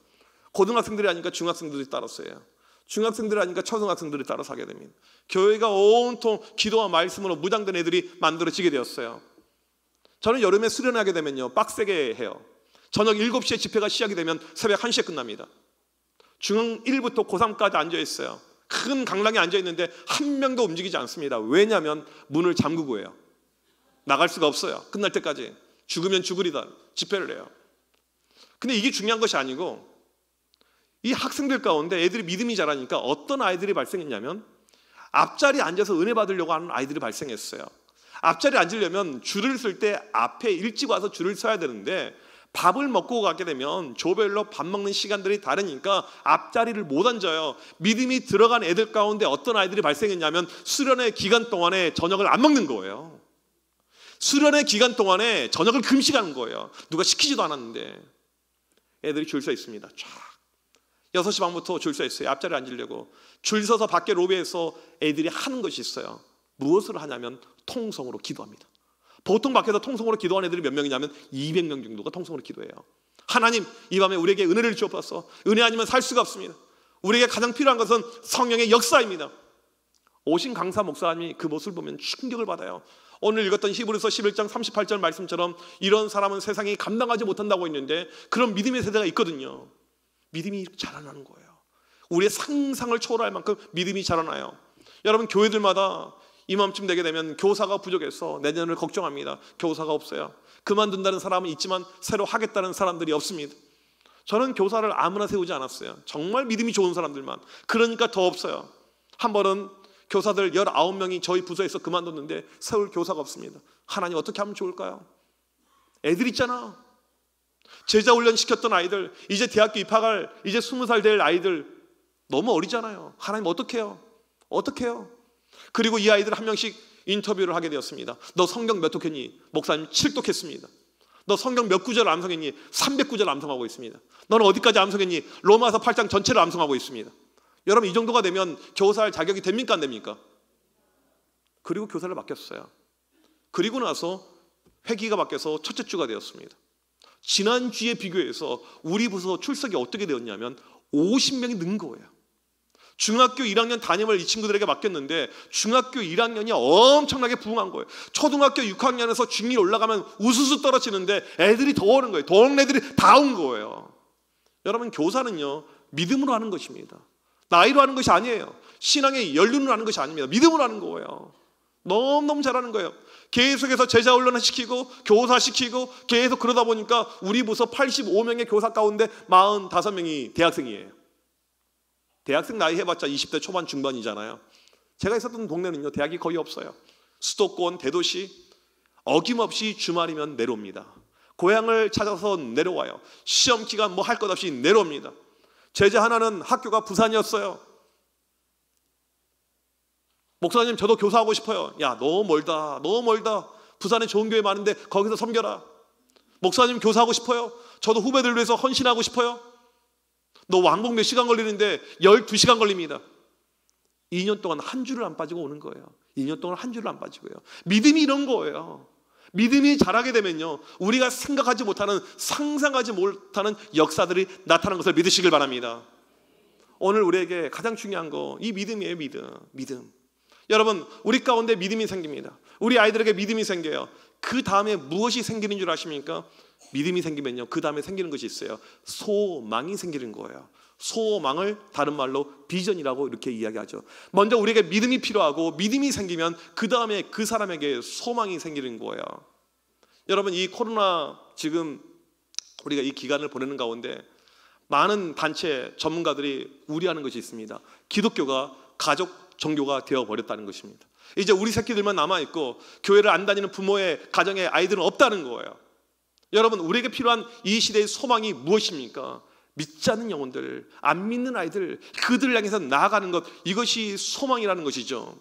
고등학생들이 아니까 중학생들이 따랐어요. 중학생들이 아니까 초등학생들이 따라서 하게 됩니다. 교회가 온통 기도와 말씀으로 무장된 애들이 만들어지게 되었어요. 저는 여름에 수련하게 되면요, 빡세게 해요. 저녁 7시에 집회가 시작이 되면 새벽 1시에 끝납니다. 중1부터 고3까지 앉아있어요. 큰 강당에 앉아있는데 한 명도 움직이지 않습니다. 왜냐하면 문을 잠그고 해요. 나갈 수가 없어요. 끝날 때까지. 죽으면 죽으리다 집회를 해요. 근데 이게 중요한 것이 아니고, 이 학생들 가운데 애들이 믿음이 자라니까 어떤 아이들이 발생했냐면, 앞자리에 앉아서 은혜 받으려고 하는 아이들이 발생했어요. 앞자리에 앉으려면 줄을 쓸 때 앞에 일찍 와서 줄을 서야 되는데, 밥을 먹고 가게 되면 조별로 밥 먹는 시간들이 다르니까 앞자리를 못 앉아요. 믿음이 들어간 애들 가운데 어떤 아이들이 발생했냐면, 수련회 기간 동안에 저녁을 안 먹는 거예요. 수련회 기간 동안에 저녁을 금식하는 거예요. 누가 시키지도 않았는데. 애들이 줄 서 있습니다. 쫙 6시 반부터 줄 서 있어요. 앞자리에 앉으려고. 줄 서서 밖에 로비에서 애들이 하는 것이 있어요. 무엇을 하냐면 통성으로 기도합니다. 보통 밖에서 통성으로 기도하는 애들이 몇 명이냐면 200명 정도가 통성으로 기도해요. 하나님, 이 밤에 우리에게 은혜를 주옵소서. 은혜 아니면 살 수가 없습니다. 우리에게 가장 필요한 것은 성령의 역사입니다. 오신 강사 목사님이 그 모습을 보면 충격을 받아요. 오늘 읽었던 히브리서 11장 38절 말씀처럼 이런 사람은 세상이 감당하지 못한다고 했는데, 그런 믿음의 세대가 있거든요. 믿음이 자라나는 거예요. 우리의 상상을 초월할 만큼 믿음이 자라나요. 여러분, 교회들마다 이맘쯤 되게 되면 교사가 부족해서 내년을 걱정합니다. 교사가 없어요. 그만둔다는 사람은 있지만 새로 하겠다는 사람들이 없습니다. 저는 교사를 아무나 세우지 않았어요. 정말 믿음이 좋은 사람들만. 그러니까 더 없어요. 한 번은 교사들 19명이 저희 부서에서 그만뒀는데 세울 교사가 없습니다. 하나님, 어떻게 하면 좋을까요? 애들 있잖아. 제자훈련 시켰던 아이들, 이제 대학교 입학할 이제 20살 될 아이들 너무 어리잖아요. 하나님, 어떻게 해요? 어떻게 해요? 그리고 이 아이들 한 명씩 인터뷰를 하게 되었습니다. 너 성경 몇 독했니? 목사님 7독했습니다. 너 성경 몇 구절 암송했니? 300구절 암송하고 있습니다. 너는 어디까지 암송했니? 로마서 8장 전체를 암송하고 있습니다. 여러분, 이 정도가 되면 교사할 자격이 됩니까, 안 됩니까? 그리고 교사를 맡겼어요. 그리고 나서 회기가 바뀌어서 첫째 주가 되었습니다. 지난주에 비교해서 우리 부서 출석이 어떻게 되었냐면 50명이 는 거예요. 중학교 1학년 담임을 이 친구들에게 맡겼는데 중학교 1학년이 엄청나게 부흥한 거예요. 초등학교 6학년에서 중2 올라가면 우수수 떨어지는데 애들이 더 오는 거예요. 동네들이 다 온 거예요. 여러분, 교사는요, 믿음으로 하는 것입니다. 나이로 하는 것이 아니에요. 신앙의 연륜으로 하는 것이 아닙니다. 믿음으로 하는 거예요. 너무너무 잘하는 거예요. 계속해서 제자훈련을 시키고 교사시키고 계속 그러다 보니까 우리 부서 85명의 교사 가운데 45명이 대학생이에요. 대학생 나이 해봤자 20대 초반 중반이잖아요. 제가 있었던 동네는요, 대학이 거의 없어요. 수도권 대도시, 어김없이 주말이면 내려옵니다. 고향을 찾아서 내려와요. 시험 기간 뭐 할 것 없이 내려옵니다. 제자 하나는 학교가 부산이었어요. 목사님, 저도 교사하고 싶어요. 야, 너무 멀다. 너무 멀다. 부산에 좋은 교회 많은데 거기서 섬겨라. 목사님, 교사하고 싶어요. 저도 후배들 위해서 헌신하고 싶어요. 너 왕복 몇 시간 걸리는데 12시간 걸립니다. 2년 동안 한 줄을 안 빠지고 오는 거예요. 2년 동안 한 줄을 안 빠지고요. 믿음이 이런 거예요. 믿음이 자라게 되면요, 우리가 생각하지 못하는, 상상하지 못하는 역사들이 나타나는 것을 믿으시길 바랍니다. 오늘 우리에게 가장 중요한 거, 이 믿음이에요. 믿음. 여러분, 우리 가운데 믿음이 생깁니다. 우리 아이들에게 믿음이 생겨요. 그 다음에 무엇이 생기는 줄 아십니까? 믿음이 생기면요, 그 다음에 생기는 것이 있어요. 소망이 생기는 거예요. 소망을 다른 말로 비전이라고 이렇게 이야기하죠. 먼저 우리에게 믿음이 필요하고 믿음이 생기면 그 다음에 그 사람에게 소망이 생기는 거예요. 여러분, 이 코로나 지금 우리가 이 기간을 보내는 가운데 많은 단체 전문가들이 우려하는 것이 있습니다. 기독교가 가족 종교가 되어버렸다는 것입니다. 이제 우리 새끼들만 남아있고 교회를 안 다니는 부모의 가정에 아이들은 없다는 거예요. 여러분, 우리에게 필요한 이 시대의 소망이 무엇입니까? 믿지 않는 영혼들, 안 믿는 아이들, 그들을 향해서 나아가는 것, 이것이 소망이라는 것이죠.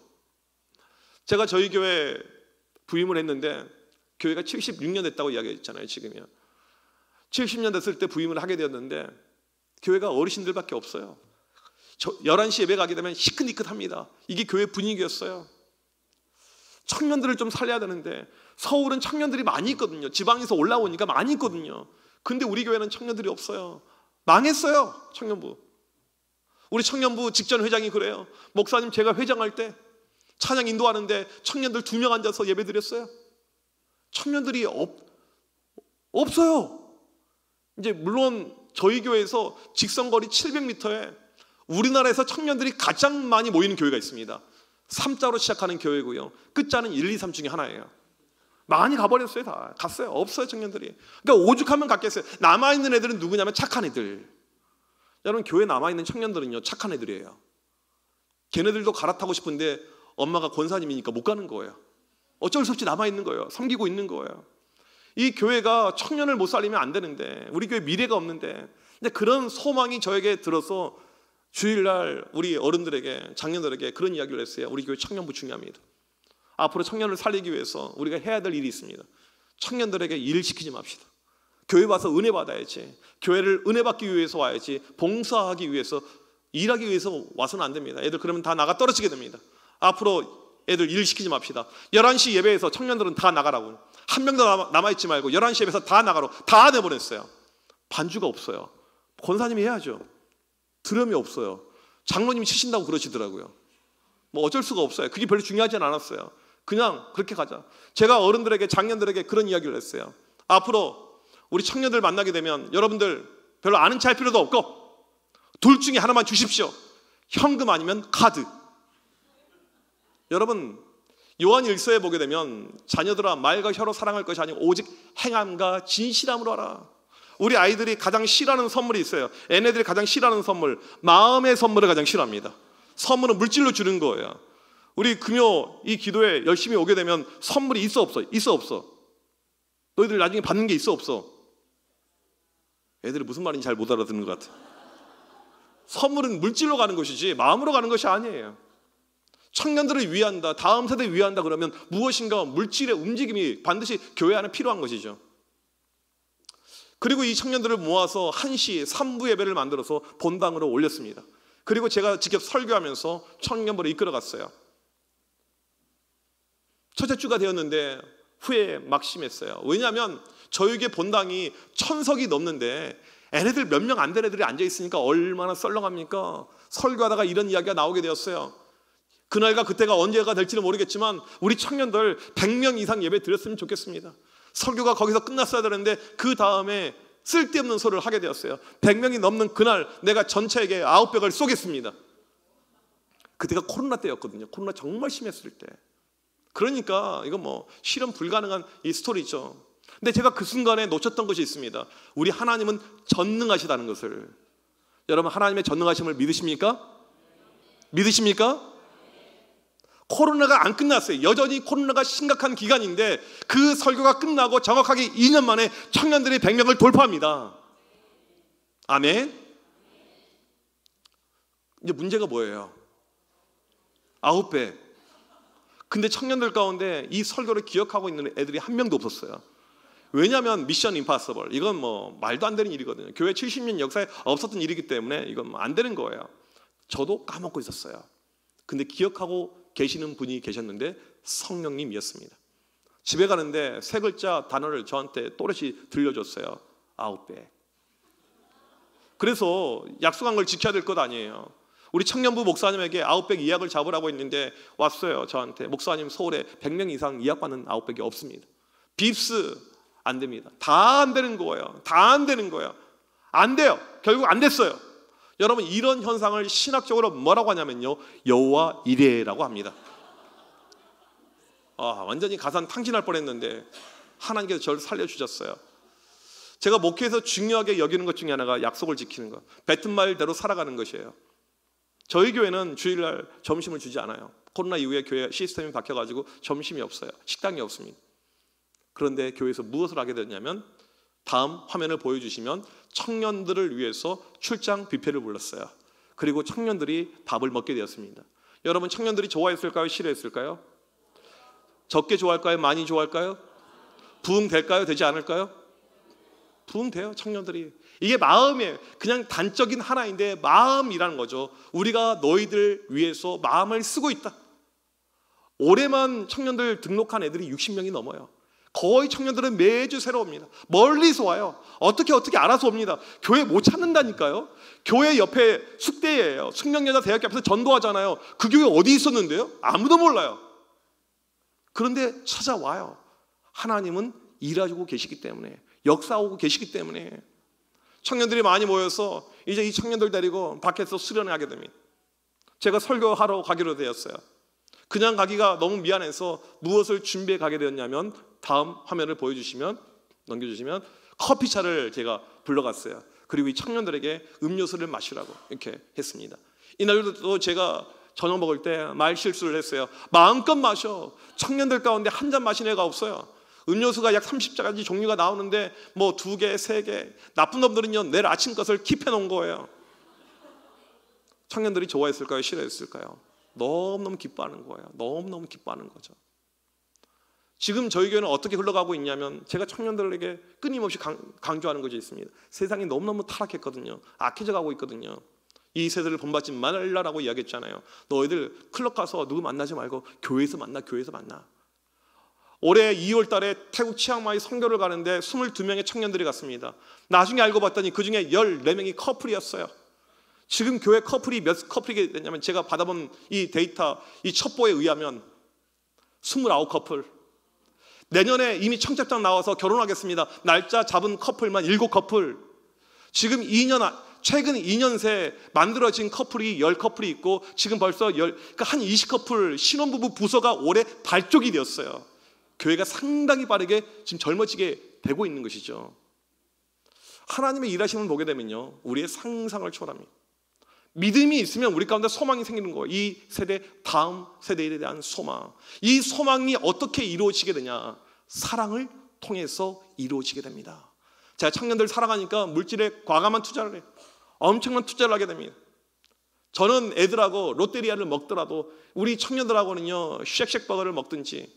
제가 저희 교회 부임을 했는데 교회가 76년 됐다고 이야기했잖아요. 지금이요. 70년 됐을 때 부임을 하게 되었는데 교회가 어르신들밖에 없어요. 11시 예배 가게 되면 시큰이끗합니다. 이게 교회 분위기였어요. 청년들을 좀 살려야 되는데 서울은 청년들이 많이 있거든요. 지방에서 올라오니까 많이 있거든요. 근데 우리 교회는 청년들이 없어요. 망했어요. 청년부. 우리 청년부 직전 회장이 그래요. 목사님, 제가 회장할 때 찬양 인도하는데 청년들 2명 앉아서 예배 드렸어요. 청년들이 없어요. 이제 물론 저희 교회에서 직선거리 700m에 우리나라에서 청년들이 가장 많이 모이는 교회가 있습니다. 3자로 시작하는 교회고요. 끝자는 1, 2, 3 중에 하나예요. 많이 가버렸어요. 다 갔어요. 없어요, 청년들이. 그러니까 오죽하면 갔겠어요. 남아있는 애들은 누구냐면 착한 애들. 여러분, 교회 남아있는 청년들은요, 착한 애들이에요. 걔네들도 갈아타고 싶은데 엄마가 권사님이니까 못 가는 거예요. 어쩔 수 없이 남아있는 거예요. 섬기고 있는 거예요. 이 교회가 청년을 못 살리면 안 되는데, 우리 교회 미래가 없는데, 근데 그런 소망이 저에게 들어서 주일날 우리 어른들에게, 장년들에게 그런 이야기를 했어요. 우리 교회 청년부 중요합니다. 앞으로 청년을 살리기 위해서 우리가 해야 될 일이 있습니다. 청년들에게 일 시키지 맙시다. 교회 와서 은혜 받아야지. 교회를 은혜 받기 위해서 와야지. 봉사하기 위해서, 일하기 위해서 와서는 안 됩니다. 애들 그러면 다 나가 떨어지게 됩니다. 앞으로 애들 일 시키지 맙시다. 11시 예배에서 청년들은 다 나가라고. 한 명도 남아있지 말고 11시 예배에서 다 나가라고. 다 내보냈어요. 반주가 없어요. 권사님이 해야죠. 드럼이 없어요. 장로님이 치신다고 그러시더라고요. 뭐 어쩔 수가 없어요. 그게 별로 중요하진 않았어요. 그냥 그렇게 가자. 제가 어른들에게, 장년들에게 그런 이야기를 했어요. 앞으로 우리 청년들 만나게 되면 여러분들 별로 아는 체 할 필요도 없고 둘 중에 하나만 주십시오. 현금 아니면 카드. 여러분, 요한 1서에 보게 되면 자녀들아, 말과 혀로 사랑할 것이 아니고 오직 행함과 진실함으로 하라. 우리 아이들이 가장 싫어하는 선물이 있어요. 얘네들이 가장 싫어하는 선물, 마음의 선물을 가장 싫어합니다. 선물은 물질로 주는 거예요. 우리 금요 이 기도에 열심히 오게 되면 선물이 있어 없어? 있어 없어? 너희들 나중에 받는 게 있어 없어? 애들이 무슨 말인지 잘 못 알아듣는 것 같아. 선물은 물질로 가는 것이지 마음으로 가는 것이 아니에요. 청년들을 위한다, 다음 세대를 위한다 그러면 무엇인가 물질의 움직임이 반드시 교회 안에 필요한 것이죠. 그리고 이 청년들을 모아서 1시 3부 예배를 만들어서 본당으로 올렸습니다. 그리고 제가 직접 설교하면서 청년부를 이끌어갔어요. 첫째 주가 되었는데 후에 막심했어요. 왜냐하면 저에게 본당이 1000석이 넘는데 애네들 몇 명 안 된 애들이 앉아있으니까 얼마나 썰렁합니까? 설교하다가 이런 이야기가 나오게 되었어요. 그날과 그때가 언제가 될지는 모르겠지만 우리 청년들 100명 이상 예배 드렸으면 좋겠습니다. 설교가 거기서 끝났어야 되는데 그 다음에 쓸데없는 소리를 하게 되었어요. 100명이 넘는 그날 내가 전체에게 900을 쏘겠습니다. 그때가 코로나 때였거든요. 코로나 정말 심했을 때. 그러니까 이건 뭐 실현 불가능한 이 스토리죠. 근데 제가 그 순간에 놓쳤던 것이 있습니다. 우리 하나님은 전능하시다는 것을. 여러분, 하나님의 전능하심을 믿으십니까? 믿으십니까? 코로나가 안 끝났어요. 여전히 코로나가 심각한 기간인데 그 설교가 끝나고 정확하게 2년 만에 청년들이 100명을 돌파합니다. 아멘. 이제 문제가 뭐예요? 9배. 근데 청년들 가운데 이 설교를 기억하고 있는 애들이 한 명도 없었어요. 왜냐하면 미션 임파서블, 이건 뭐 말도 안 되는 일이거든요. 교회 70년 역사에 없었던 일이기 때문에 이건 뭐 안 되는 거예요. 저도 까먹고 있었어요. 근데 기억하고 계시는 분이 계셨는데 성령님이었습니다. 집에 가는데 세 글자 단어를 저한테 또렷이 들려줬어요. 9배. 그래서 약속한 걸 지켜야 될 것 아니에요. 우리 청년부 목사님에게 900 이약을 잡으라고 했는데 왔어요. 저한테. 목사님, 서울에 100명 이상 이약받는 900이 없습니다. 빕스 안 됩니다. 다 안 되는 거예요. 다 안 되는 거예요. 안 돼요. 결국 안 됐어요. 여러분, 이런 현상을 신학적으로 뭐라고 하냐면요, 여호와 이레라고 합니다. 완전히 가산 탕진할 뻔했는데 하나님께서 저를 살려주셨어요. 제가 목회에서 중요하게 여기는 것 중에 하나가 약속을 지키는 것, 뱉은 말대로 살아가는 것이에요. 저희 교회는 주일날 점심을 주지 않아요. 코로나 이후에 교회 시스템이 바뀌어가지고 점심이 없어요. 식당이 없습니다. 그런데 교회에서 무엇을 하게 됐냐면, 다음 화면을 보여주시면 청년들을 위해서 출장 뷔페를 불렀어요. 그리고 청년들이 밥을 먹게 되었습니다. 여러분, 청년들이 좋아했을까요? 싫어했을까요? 적게 좋아할까요? 많이 좋아할까요? 부응될까요? 되지 않을까요? 부응돼요. 청년들이. 이게 마음이에요. 그냥 단적인 하나인데 마음이라는 거죠. 우리가 너희들 위해서 마음을 쓰고 있다. 올해만 청년들 등록한 애들이 60명이 넘어요. 거의 청년들은 매주 새로 옵니다. 멀리서 와요. 어떻게 알아서 옵니다. 교회 못 찾는다니까요. 교회 옆에 숙대예요. 숙명여자대학교 앞에서 전도하잖아요. 그 교회 어디 있었는데요? 아무도 몰라요. 그런데 찾아와요. 하나님은 일하고 계시기 때문에, 역사하고 계시기 때문에. 청년들이 많이 모여서 이제 이 청년들 데리고 밖에서 수련을 하게 됩니다. 제가 설교하러 가기로 되었어요. 그냥 가기가 너무 미안해서 무엇을 준비해 가게 되었냐면, 다음 화면을 넘겨주시면 커피차를 제가 불러갔어요. 그리고 이 청년들에게 음료수를 마시라고 이렇게 했습니다. 이날도 제가 저녁 먹을 때 말 실수를 했어요. 마음껏 마셔. 청년들 가운데 한 잔 마신 애가 없어요. 음료수가 약 30가지 종류가 나오는데 뭐 2개, 3개. 나쁜 놈들은요, 내일 아침 것을 킵해 놓은 거예요. 청년들이 좋아했을까요? 싫어했을까요? 너무너무 기뻐하는 거예요. 너무너무 기뻐하는 거죠. 지금 저희 교회는 어떻게 흘러가고 있냐면, 제가 청년들에게 끊임없이 강조하는 것이 있습니다. 세상이 너무너무 타락했거든요. 악해져 가고 있거든요. 이 세대를 본받지 말라라고 이야기했잖아요. 너희들 클럽 가서 누구 만나지 말고 교회에서 만나. 올해 2월 달에 태국 치앙마이 선교를 가는데 22명의 청년들이 갔습니다. 나중에 알고 봤더니 그중에 14명이 커플이었어요. 지금 교회 커플이 몇 커플이 됐냐면, 제가 받아본 이 데이터, 이 첩보에 의하면 29커플. 내년에 이미 청첩장 나와서 결혼하겠습니다. 날짜 잡은 커플만 7커플. 지금 최근 2년 새 만들어진 커플이 10커플이 있고, 지금 벌써 그러니까 한 20커플 신혼부부 부서가 올해 발족이 되었어요. 교회가 상당히 빠르게 지금 젊어지게 되고 있는 것이죠. 하나님의 일하심을 보게 되면요, 우리의 상상을 초월합니다. 믿음이 있으면 우리 가운데 소망이 생기는 거예요. 이 세대, 다음 세대에 대한 소망. 이 소망이 어떻게 이루어지게 되냐? 사랑을 통해서 이루어지게 됩니다. 제가 청년들 사랑하니까 물질에 과감한 투자를 해요. 엄청난 투자를 하게 됩니다. 저는 애들하고 롯데리아를 먹더라도 우리 청년들하고는요, 쉑쉑버거를 먹든지,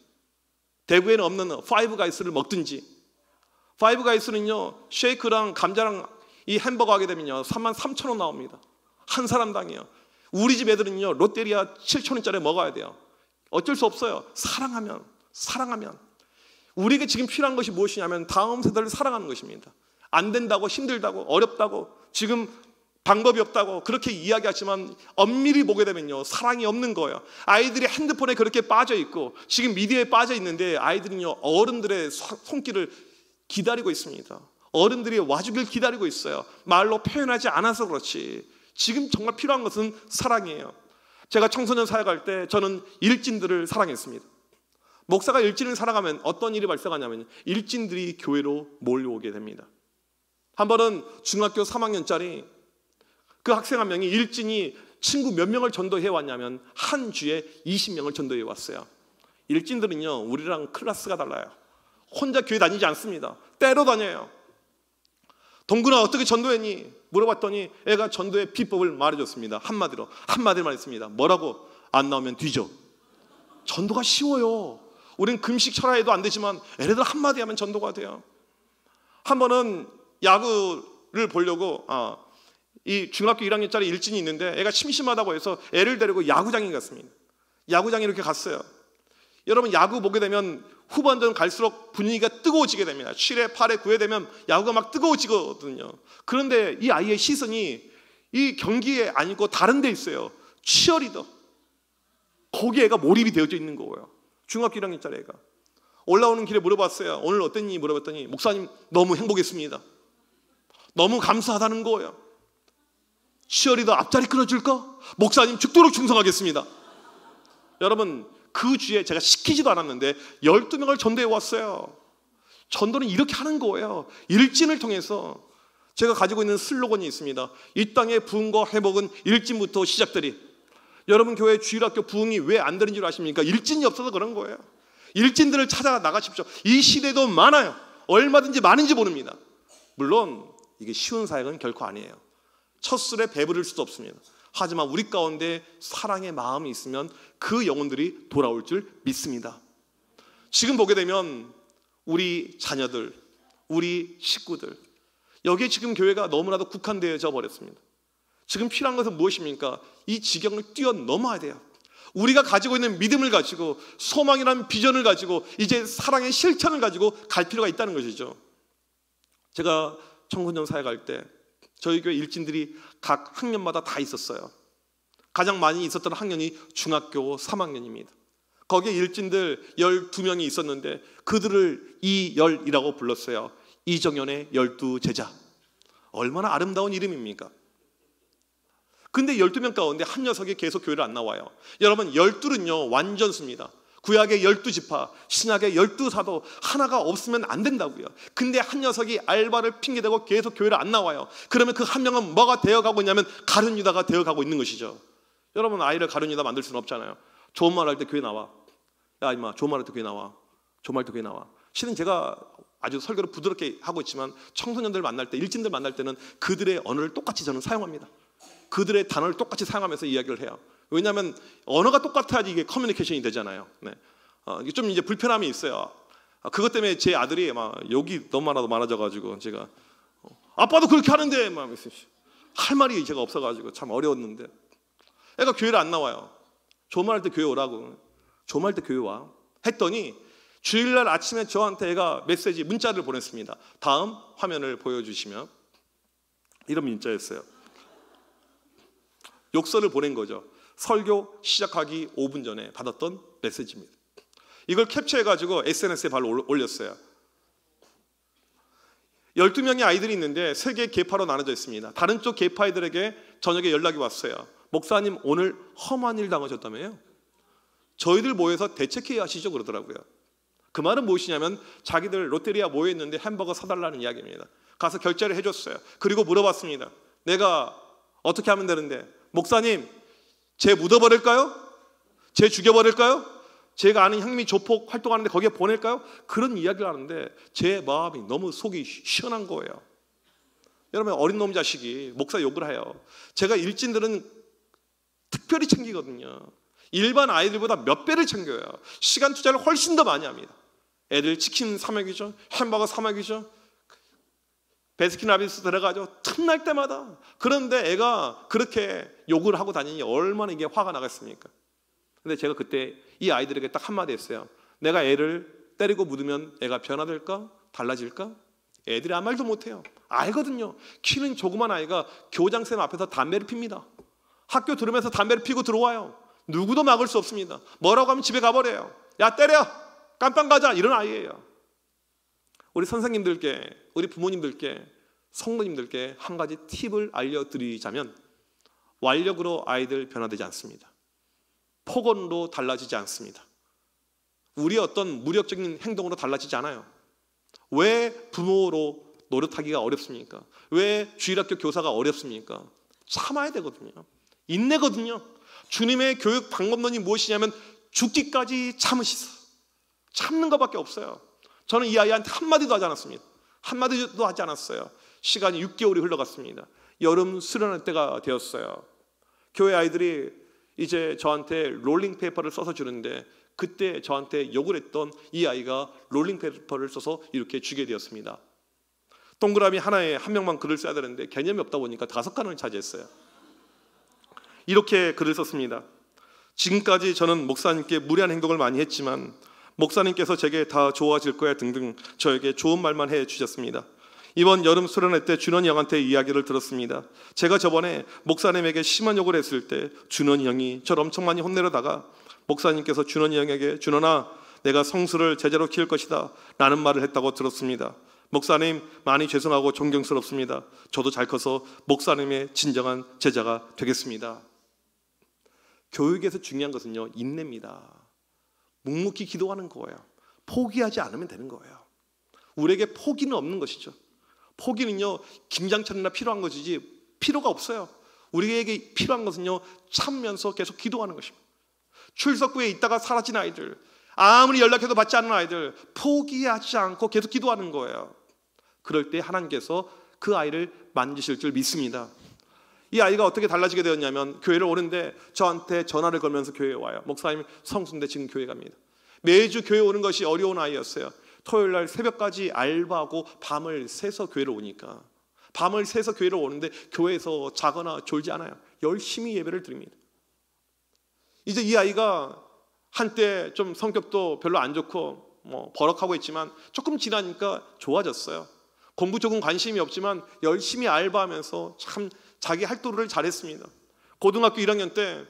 대구에는 없는 파이브가이스를 먹든지. 파이브가이스는요, 쉐이크랑 감자랑 이 햄버거 하게 되면요 33,000원 나옵니다. 한 사람당이요. 우리 집 애들은요, 롯데리아 7,000원짜리 먹어야 돼요. 어쩔 수 없어요. 사랑하면. 우리에게 지금 필요한 것이 무엇이냐면, 다음 세대를 사랑하는 것입니다. 안 된다고, 힘들다고, 어렵다고, 지금 방법이 없다고 그렇게 이야기하지만 엄밀히 보게 되면요, 사랑이 없는 거예요. 아이들이 핸드폰에 그렇게 빠져 있고, 지금 미디어에 빠져 있는데, 아이들은요, 어른들의 손길을 기다리고 있습니다. 어른들이 와주길 기다리고 있어요. 말로 표현하지 않아서 그렇지. 지금 정말 필요한 것은 사랑이에요. 제가 청소년 사역할 때 저는 일진들을 사랑했습니다. 목사가 일진을 사랑하면 어떤 일이 발생하냐면, 일진들이 교회로 몰려오게 됩니다. 한 번은 중학교 3학년짜리 그 학생 한 명이, 일진이 친구 몇 명을 전도해 왔냐면 한 주에 20명을 전도해 왔어요. 일진들은요, 우리랑 클래스가 달라요. 혼자 교회 다니지 않습니다. 때로 다녀요. 동근아, 어떻게 전도했니? 물어봤더니 애가 전도의 비법을 말해줬습니다. 한마디만 했습니다. 뭐라고? 안 나오면 뒤져. 전도가 쉬워요. 우린 금식 철야해도 안 되지만 애들 한마디 하면 전도가 돼요. 한 번은 야구를 보려고 이 중학교 1학년짜리 일진이 있는데, 애가 심심하다고 해서 애를 데리고 야구장에 갔습니다. 야구장에 이렇게 갔어요. 여러분, 야구 보게 되면 후반전 갈수록 분위기가 뜨거워지게 됩니다. 7회, 8회, 9회 되면 야구가 막 뜨거워지거든요. 그런데 이 아이의 시선이 이 경기에 아니고 다른 데 있어요. 치어리더. 거기에 애가 몰입이 되어져 있는 거예요. 중학교 1학년짜리 애가. 올라오는 길에 물어봤어요. 오늘 어땠니? 물어봤더니, 목사님 너무 행복했습니다. 너무 감사하다는 거예요. 치어리더 앞자리 끊어줄까? 목사님 죽도록 충성하겠습니다. 여러분, 그 주에 제가 시키지도 않았는데 12명을 전도해 왔어요. 전도는 이렇게 하는 거예요. 일진을 통해서. 제가 가지고 있는 슬로건이 있습니다. 이 땅의 부흥과 회복은 일진부터 시작되리. 여러분 교회 주일학교 부흥이 왜 안 되는 줄 아십니까? 일진이 없어서 그런 거예요. 일진들을 찾아 나가십시오. 이 시대도 많아요. 얼마든지 많은지 모릅니다. 물론 이게 쉬운 사역은 결코 아니에요. 첫 술에 배부를 수도 없습니다. 하지만 우리 가운데 사랑의 마음이 있으면 그 영혼들이 돌아올 줄 믿습니다. 지금 보게 되면 우리 자녀들, 우리 식구들, 여기에 지금 교회가 너무나도 국한되어져 버렸습니다. 지금 필요한 것은 무엇입니까? 이 지경을 뛰어넘어야 돼요. 우리가 가지고 있는 믿음을 가지고, 소망이라는 비전을 가지고, 이제 사랑의 실천을 가지고 갈 필요가 있다는 것이죠. 제가 청소년 사역할 때 저희 교회 일진들이 각 학년마다 다 있었어요. 가장 많이 있었던 학년이 중학교 3학년입니다. 거기에 일진들 12명이 있었는데 그들을 이열이라고 불렀어요. 이정현의 12제자. 얼마나 아름다운 이름입니까? 근데 12명 가운데 한 녀석이 계속 교회를 안 나와요. 여러분, 12는요 완전수입니다. 구약의 12지파, 신약의 12사도 하나가 없으면 안 된다고요. 근데 한 녀석이 알바를 핑계대고 계속 교회를 안 나와요. 그러면 그 한 명은 뭐가 되어가고 있냐면 가룟 유다가 되어가고 있는 것이죠. 여러분, 아이를 가룟 유다 만들 수는 없잖아요. 좋은 말 할 때 교회 나와. 야 임마, 좋은 말 할 때 교회 나와. 좋은 말 할 때 교회 나와. 실은 제가 아주 설교를 부드럽게 하고 있지만 청소년들 만날 때, 일진들 만날 때는 그들의 언어를 똑같이 저는 사용합니다. 그들의 단어를 똑같이 사용하면서 이야기를 해요. 왜냐하면 언어가 똑같아야지 이게 커뮤니케이션이 되잖아요. 네. 좀 이제 불편함이 있어요. 그것 때문에 제 아들이 막 욕이 너무 많아져가지고 제가 아빠도 그렇게 하는데 막 할 말이 제가 없어가지고 참 어려웠는데, 애가 교회를 안 나와요. 좋은 말 할 때 교회 오라고. 좋은 말 할 때 교회 와. 했더니 주일날 아침에 저한테 애가 메시지, 문자를 보냈습니다. 다음 화면을 보여주시면 이런 문자였어요. 욕설을 보낸 거죠. 설교 시작하기 5분 전에 받았던 메시지입니다. 이걸 캡처해가지고 SNS에 바로 올렸어요. 12명의 아이들이 있는데 3개의 계파로 나눠져 있습니다. 다른 쪽 계파이들에게 저녁에 연락이 왔어요. 목사님 오늘 험한 일 당하셨다며요? 저희들 모여서 대책회의 하시죠 그러더라고요. 그 말은 무엇이냐면 자기들 롯데리아 모여있는데 햄버거 사달라는 이야기입니다. 가서 결제를 해줬어요. 그리고 물어봤습니다. 내가 어떻게 하면 되는데, 목사님 쟤 묻어버릴까요? 쟤 죽여버릴까요? 제가 아는 형님이 조폭 활동하는데 거기에 보낼까요? 그런 이야기를 하는데 제 마음이 너무 속이 시원한 거예요. 여러분, 어린 놈 자식이 목사 욕을 해요. 제가 일진들은 특별히 챙기거든요. 일반 아이들보다 몇 배를 챙겨요. 시간 투자를 훨씬 더 많이 합니다. 애들 치킨 사 먹이죠. 햄버거 사 먹이죠. 베스킨라빈스 들어가죠. 틈날 때마다. 그런데 애가 그렇게 욕을 하고 다니니 얼마나 이게 화가 나겠습니까? 근데 제가 그때 이 아이들에게 딱 한마디 했어요. 내가 애를 때리고 묻으면 애가 변화될까? 달라질까? 애들이 아무 말도 못해요. 알거든요. 키는 조그만 아이가 교장선생님 앞에서 담배를 핍니다. 학교 들으면서 담배를 피고 들어와요. 누구도 막을 수 없습니다. 뭐라고 하면 집에 가버려요. 야 때려! 깜빵 가자! 이런 아이예요. 우리 선생님들께, 우리 부모님들께, 성도님들께 한 가지 팁을 알려드리자면, 완력으로 아이들 변화되지 않습니다. 폭언으로 달라지지 않습니다. 우리의 어떤 무력적인 행동으로 달라지지 않아요. 왜 부모로 노릇하기가 어렵습니까? 왜 주일학교 교사가 어렵습니까? 참아야 되거든요. 인내거든요. 주님의 교육 방법론이 무엇이냐면 죽기까지 참으시소. 참는 것밖에 없어요. 저는 이 아이한테 한마디도 하지 않았습니다. 한마디도 하지 않았어요. 시간이 6개월이 흘러갔습니다. 여름 수련할 때가 되었어요. 교회 아이들이 이제 저한테 롤링페이퍼를 써서 주는데, 그때 저한테 욕을 했던 이 아이가 롤링페이퍼를 써서 이렇게 주게 되었습니다. 동그라미 하나에 한 명만 글을 써야 되는데 개념이 없다 보니까 5칸을 차지했어요. 이렇게 글을 썼습니다. 지금까지 저는 목사님께 무례한 행동을 많이 했지만 목사님께서 제게 다 좋아질 거야 등등 저에게 좋은 말만 해주셨습니다. 이번 여름 수련회 때 준원이 형한테 이야기를 들었습니다. 제가 저번에 목사님에게 심한 욕을 했을 때 준원이 형이 저를 엄청 많이 혼내려다가 목사님께서 준원이 형에게 준원아 내가 성수를 제자로 키울 것이다 라는 말을 했다고 들었습니다. 목사님 많이 죄송하고 존경스럽습니다. 저도 잘 커서 목사님의 진정한 제자가 되겠습니다. 교육에서 중요한 것은요, 인내입니다. 묵묵히 기도하는 거예요. 포기하지 않으면 되는 거예요. 우리에게 포기는 없는 것이죠. 포기는요, 김장철이나 필요한 것이지 필요가 없어요. 우리에게 필요한 것은요, 참으면서 계속 기도하는 것입니다. 출석부에 있다가 사라진 아이들, 아무리 연락해도 받지 않는 아이들, 포기하지 않고 계속 기도하는 거예요. 그럴 때 하나님께서 그 아이를 만지실 줄 믿습니다. 이 아이가 어떻게 달라지게 되었냐면, 교회를 오는데 저한테 전화를 걸면서 교회에 와요. 목사님, 성수인데 지금 교회 갑니다. 매주 교회 오는 것이 어려운 아이였어요. 토요일 날 새벽까지 알바하고 밤을 새서 교회를 오니까, 밤을 새서 교회를 오는데 교회에서 자거나 졸지 않아요. 열심히 예배를 드립니다. 이제 이 아이가 한때 좀 성격도 별로 안 좋고 버럭하고 있지만 조금 지나니까 좋아졌어요. 공부 쪽은 관심이 없지만 열심히 알바하면서 참 자기 활동을 잘했습니다. 고등학교 1학년 때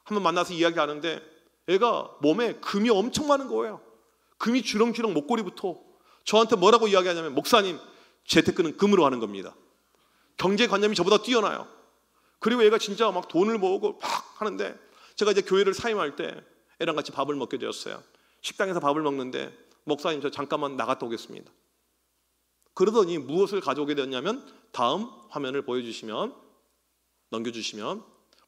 한번 만나서 이야기하는데 애가 몸에 금이 엄청 많은 거예요. 금이 주렁주렁 목걸이부터. 저한테 뭐라고 이야기하냐면, 목사님, 재테크는 금으로 하는 겁니다. 경제관념이 저보다 뛰어나요. 그리고 애가 진짜 막 돈을 모으고 막 하는데, 제가 이제 교회를 사임할 때 애랑 같이 밥을 먹게 되었어요. 식당에서 밥을 먹는데, 목사님 저 잠깐만 나갔다 오겠습니다. 그러더니 무엇을 가져오게 되었냐면, 다음 화면을 보여주시면, 넘겨주시면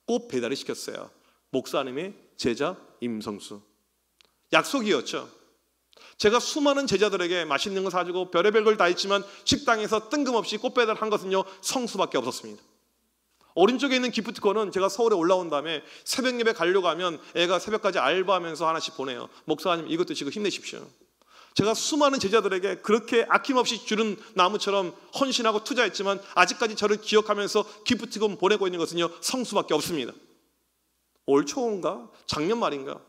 꼭 배달을 시켰어요. 목사님의 제자 임성수. 약속이었죠. 제가 수많은 제자들에게 맛있는 거 사주고 별의별 걸 다 했지만 식당에서 뜬금없이 꽃 배달한 것은요, 성수밖에 없었습니다. 어린 쪽에 있는 기프트콘은 제가 서울에 올라온 다음에 새벽 예배 가려고 하면 애가 새벽까지 알바하면서 하나씩 보내요. 목사님, 이것도 지금 힘내십시오. 제가 수많은 제자들에게 그렇게 아낌없이 주는 나무처럼 헌신하고 투자했지만 아직까지 저를 기억하면서 기프트콘 보내고 있는 것은요, 성수밖에 없습니다. 올 초인가? 작년 말인가?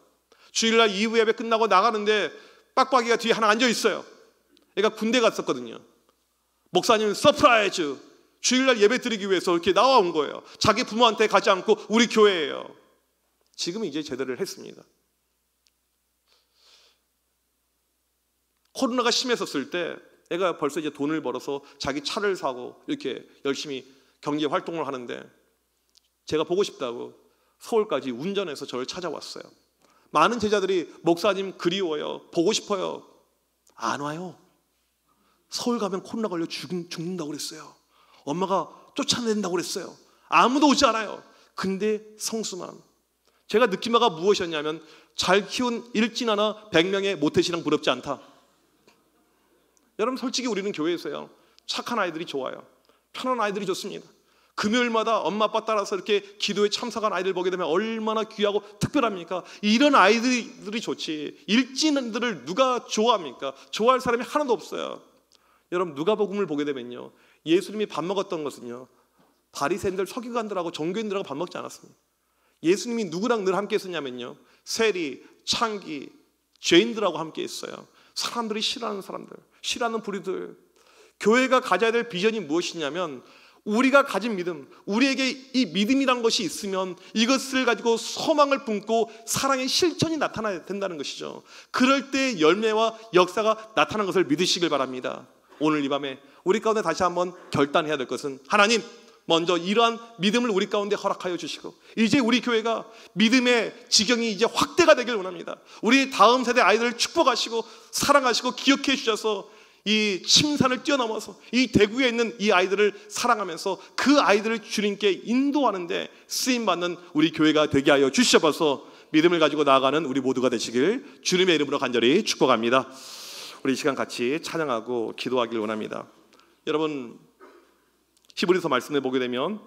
주일날 2부 예배 끝나고 나가는데 빡빡이가 뒤에 하나 앉아 있어요. 얘가 군대 갔었거든요. 목사님 서프라이즈, 주일날 예배 드리기 위해서 이렇게 나와온 거예요. 자기 부모한테 가지 않고 우리 교회예요. 지금 이제 제대를 했습니다. 코로나가 심했었을 때 애가 벌써 이제 돈을 벌어서 자기 차를 사고 이렇게 열심히 경제 활동을 하는데, 제가 보고 싶다고 서울까지 운전해서 저를 찾아왔어요. 많은 제자들이 목사님 그리워요, 보고 싶어요. 안 와요. 서울 가면 코로나 걸려 죽는다고 그랬어요. 엄마가 쫓아낸다고 그랬어요. 아무도 오지 않아요. 근데 성수만. 제가 느낀 바가 무엇이었냐면, 잘 키운 일진 하나 100명의 모태신앙 부럽지 않다. 여러분, 솔직히 우리는 교회에서요, 착한 아이들이 좋아요. 편한 아이들이 좋습니다. 금요일마다 엄마 아빠 따라서 이렇게 기도에 참석한 아이들 보게 되면 얼마나 귀하고 특별합니까? 이런 아이들이 좋지, 일진들을 누가 좋아합니까? 좋아할 사람이 하나도 없어요. 여러분, 누가복음을 보게 되면요, 예수님이 밥 먹었던 것은요, 바리새인들, 서기관들하고 종교인들하고 밥 먹지 않았습니다. 예수님이 누구랑 늘 함께 했었냐면요, 세리, 창기, 죄인들하고 함께 했어요. 사람들이 싫어하는 사람들, 싫어하는 부류들. 교회가 가져야 될 비전이 무엇이냐면, 우리가 가진 믿음, 우리에게 이 믿음이란 것이 있으면 이것을 가지고 소망을 품고 사랑의 실천이 나타나야 된다는 것이죠. 그럴 때 열매와 역사가 나타나는 것을 믿으시길 바랍니다. 오늘 이 밤에 우리 가운데 다시 한번 결단해야 될 것은, 하나님, 먼저 이러한 믿음을 우리 가운데 허락하여 주시고, 이제 우리 교회가 믿음의 지경이 이제 확대가 되길 원합니다. 우리 다음 세대 아이들을 축복하시고 사랑하시고 기억해 주셔서 이 침산을 뛰어넘어서 이 대구에 있는 이 아이들을 사랑하면서 그 아이들을 주님께 인도하는데 쓰임받는 우리 교회가 되게 하여 주셔서 믿음을 가지고 나아가는 우리 모두가 되시길 주님의 이름으로 간절히 축복합니다. 우리 이 시간 같이 찬양하고 기도하길 원합니다. 여러분, 히브리서 말씀을 보게 되면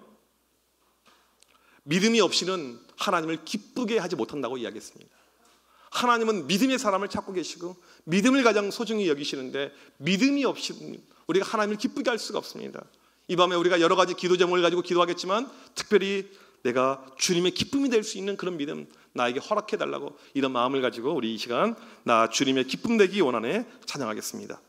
믿음이 없이는 하나님을 기쁘게 하지 못한다고 이야기했습니다. 하나님은 믿음의 사람을 찾고 계시고 믿음을 가장 소중히 여기시는데, 믿음이 없이는 우리가 하나님을 기쁘게 할 수가 없습니다. 이 밤에 우리가 여러 가지 기도 제목을 가지고 기도하겠지만, 특별히 내가 주님의 기쁨이 될 수 있는 그런 믿음 나에게 허락해달라고, 이런 마음을 가지고 우리 이 시간 나 주님의 기쁨 되기 원하네 찬양하겠습니다.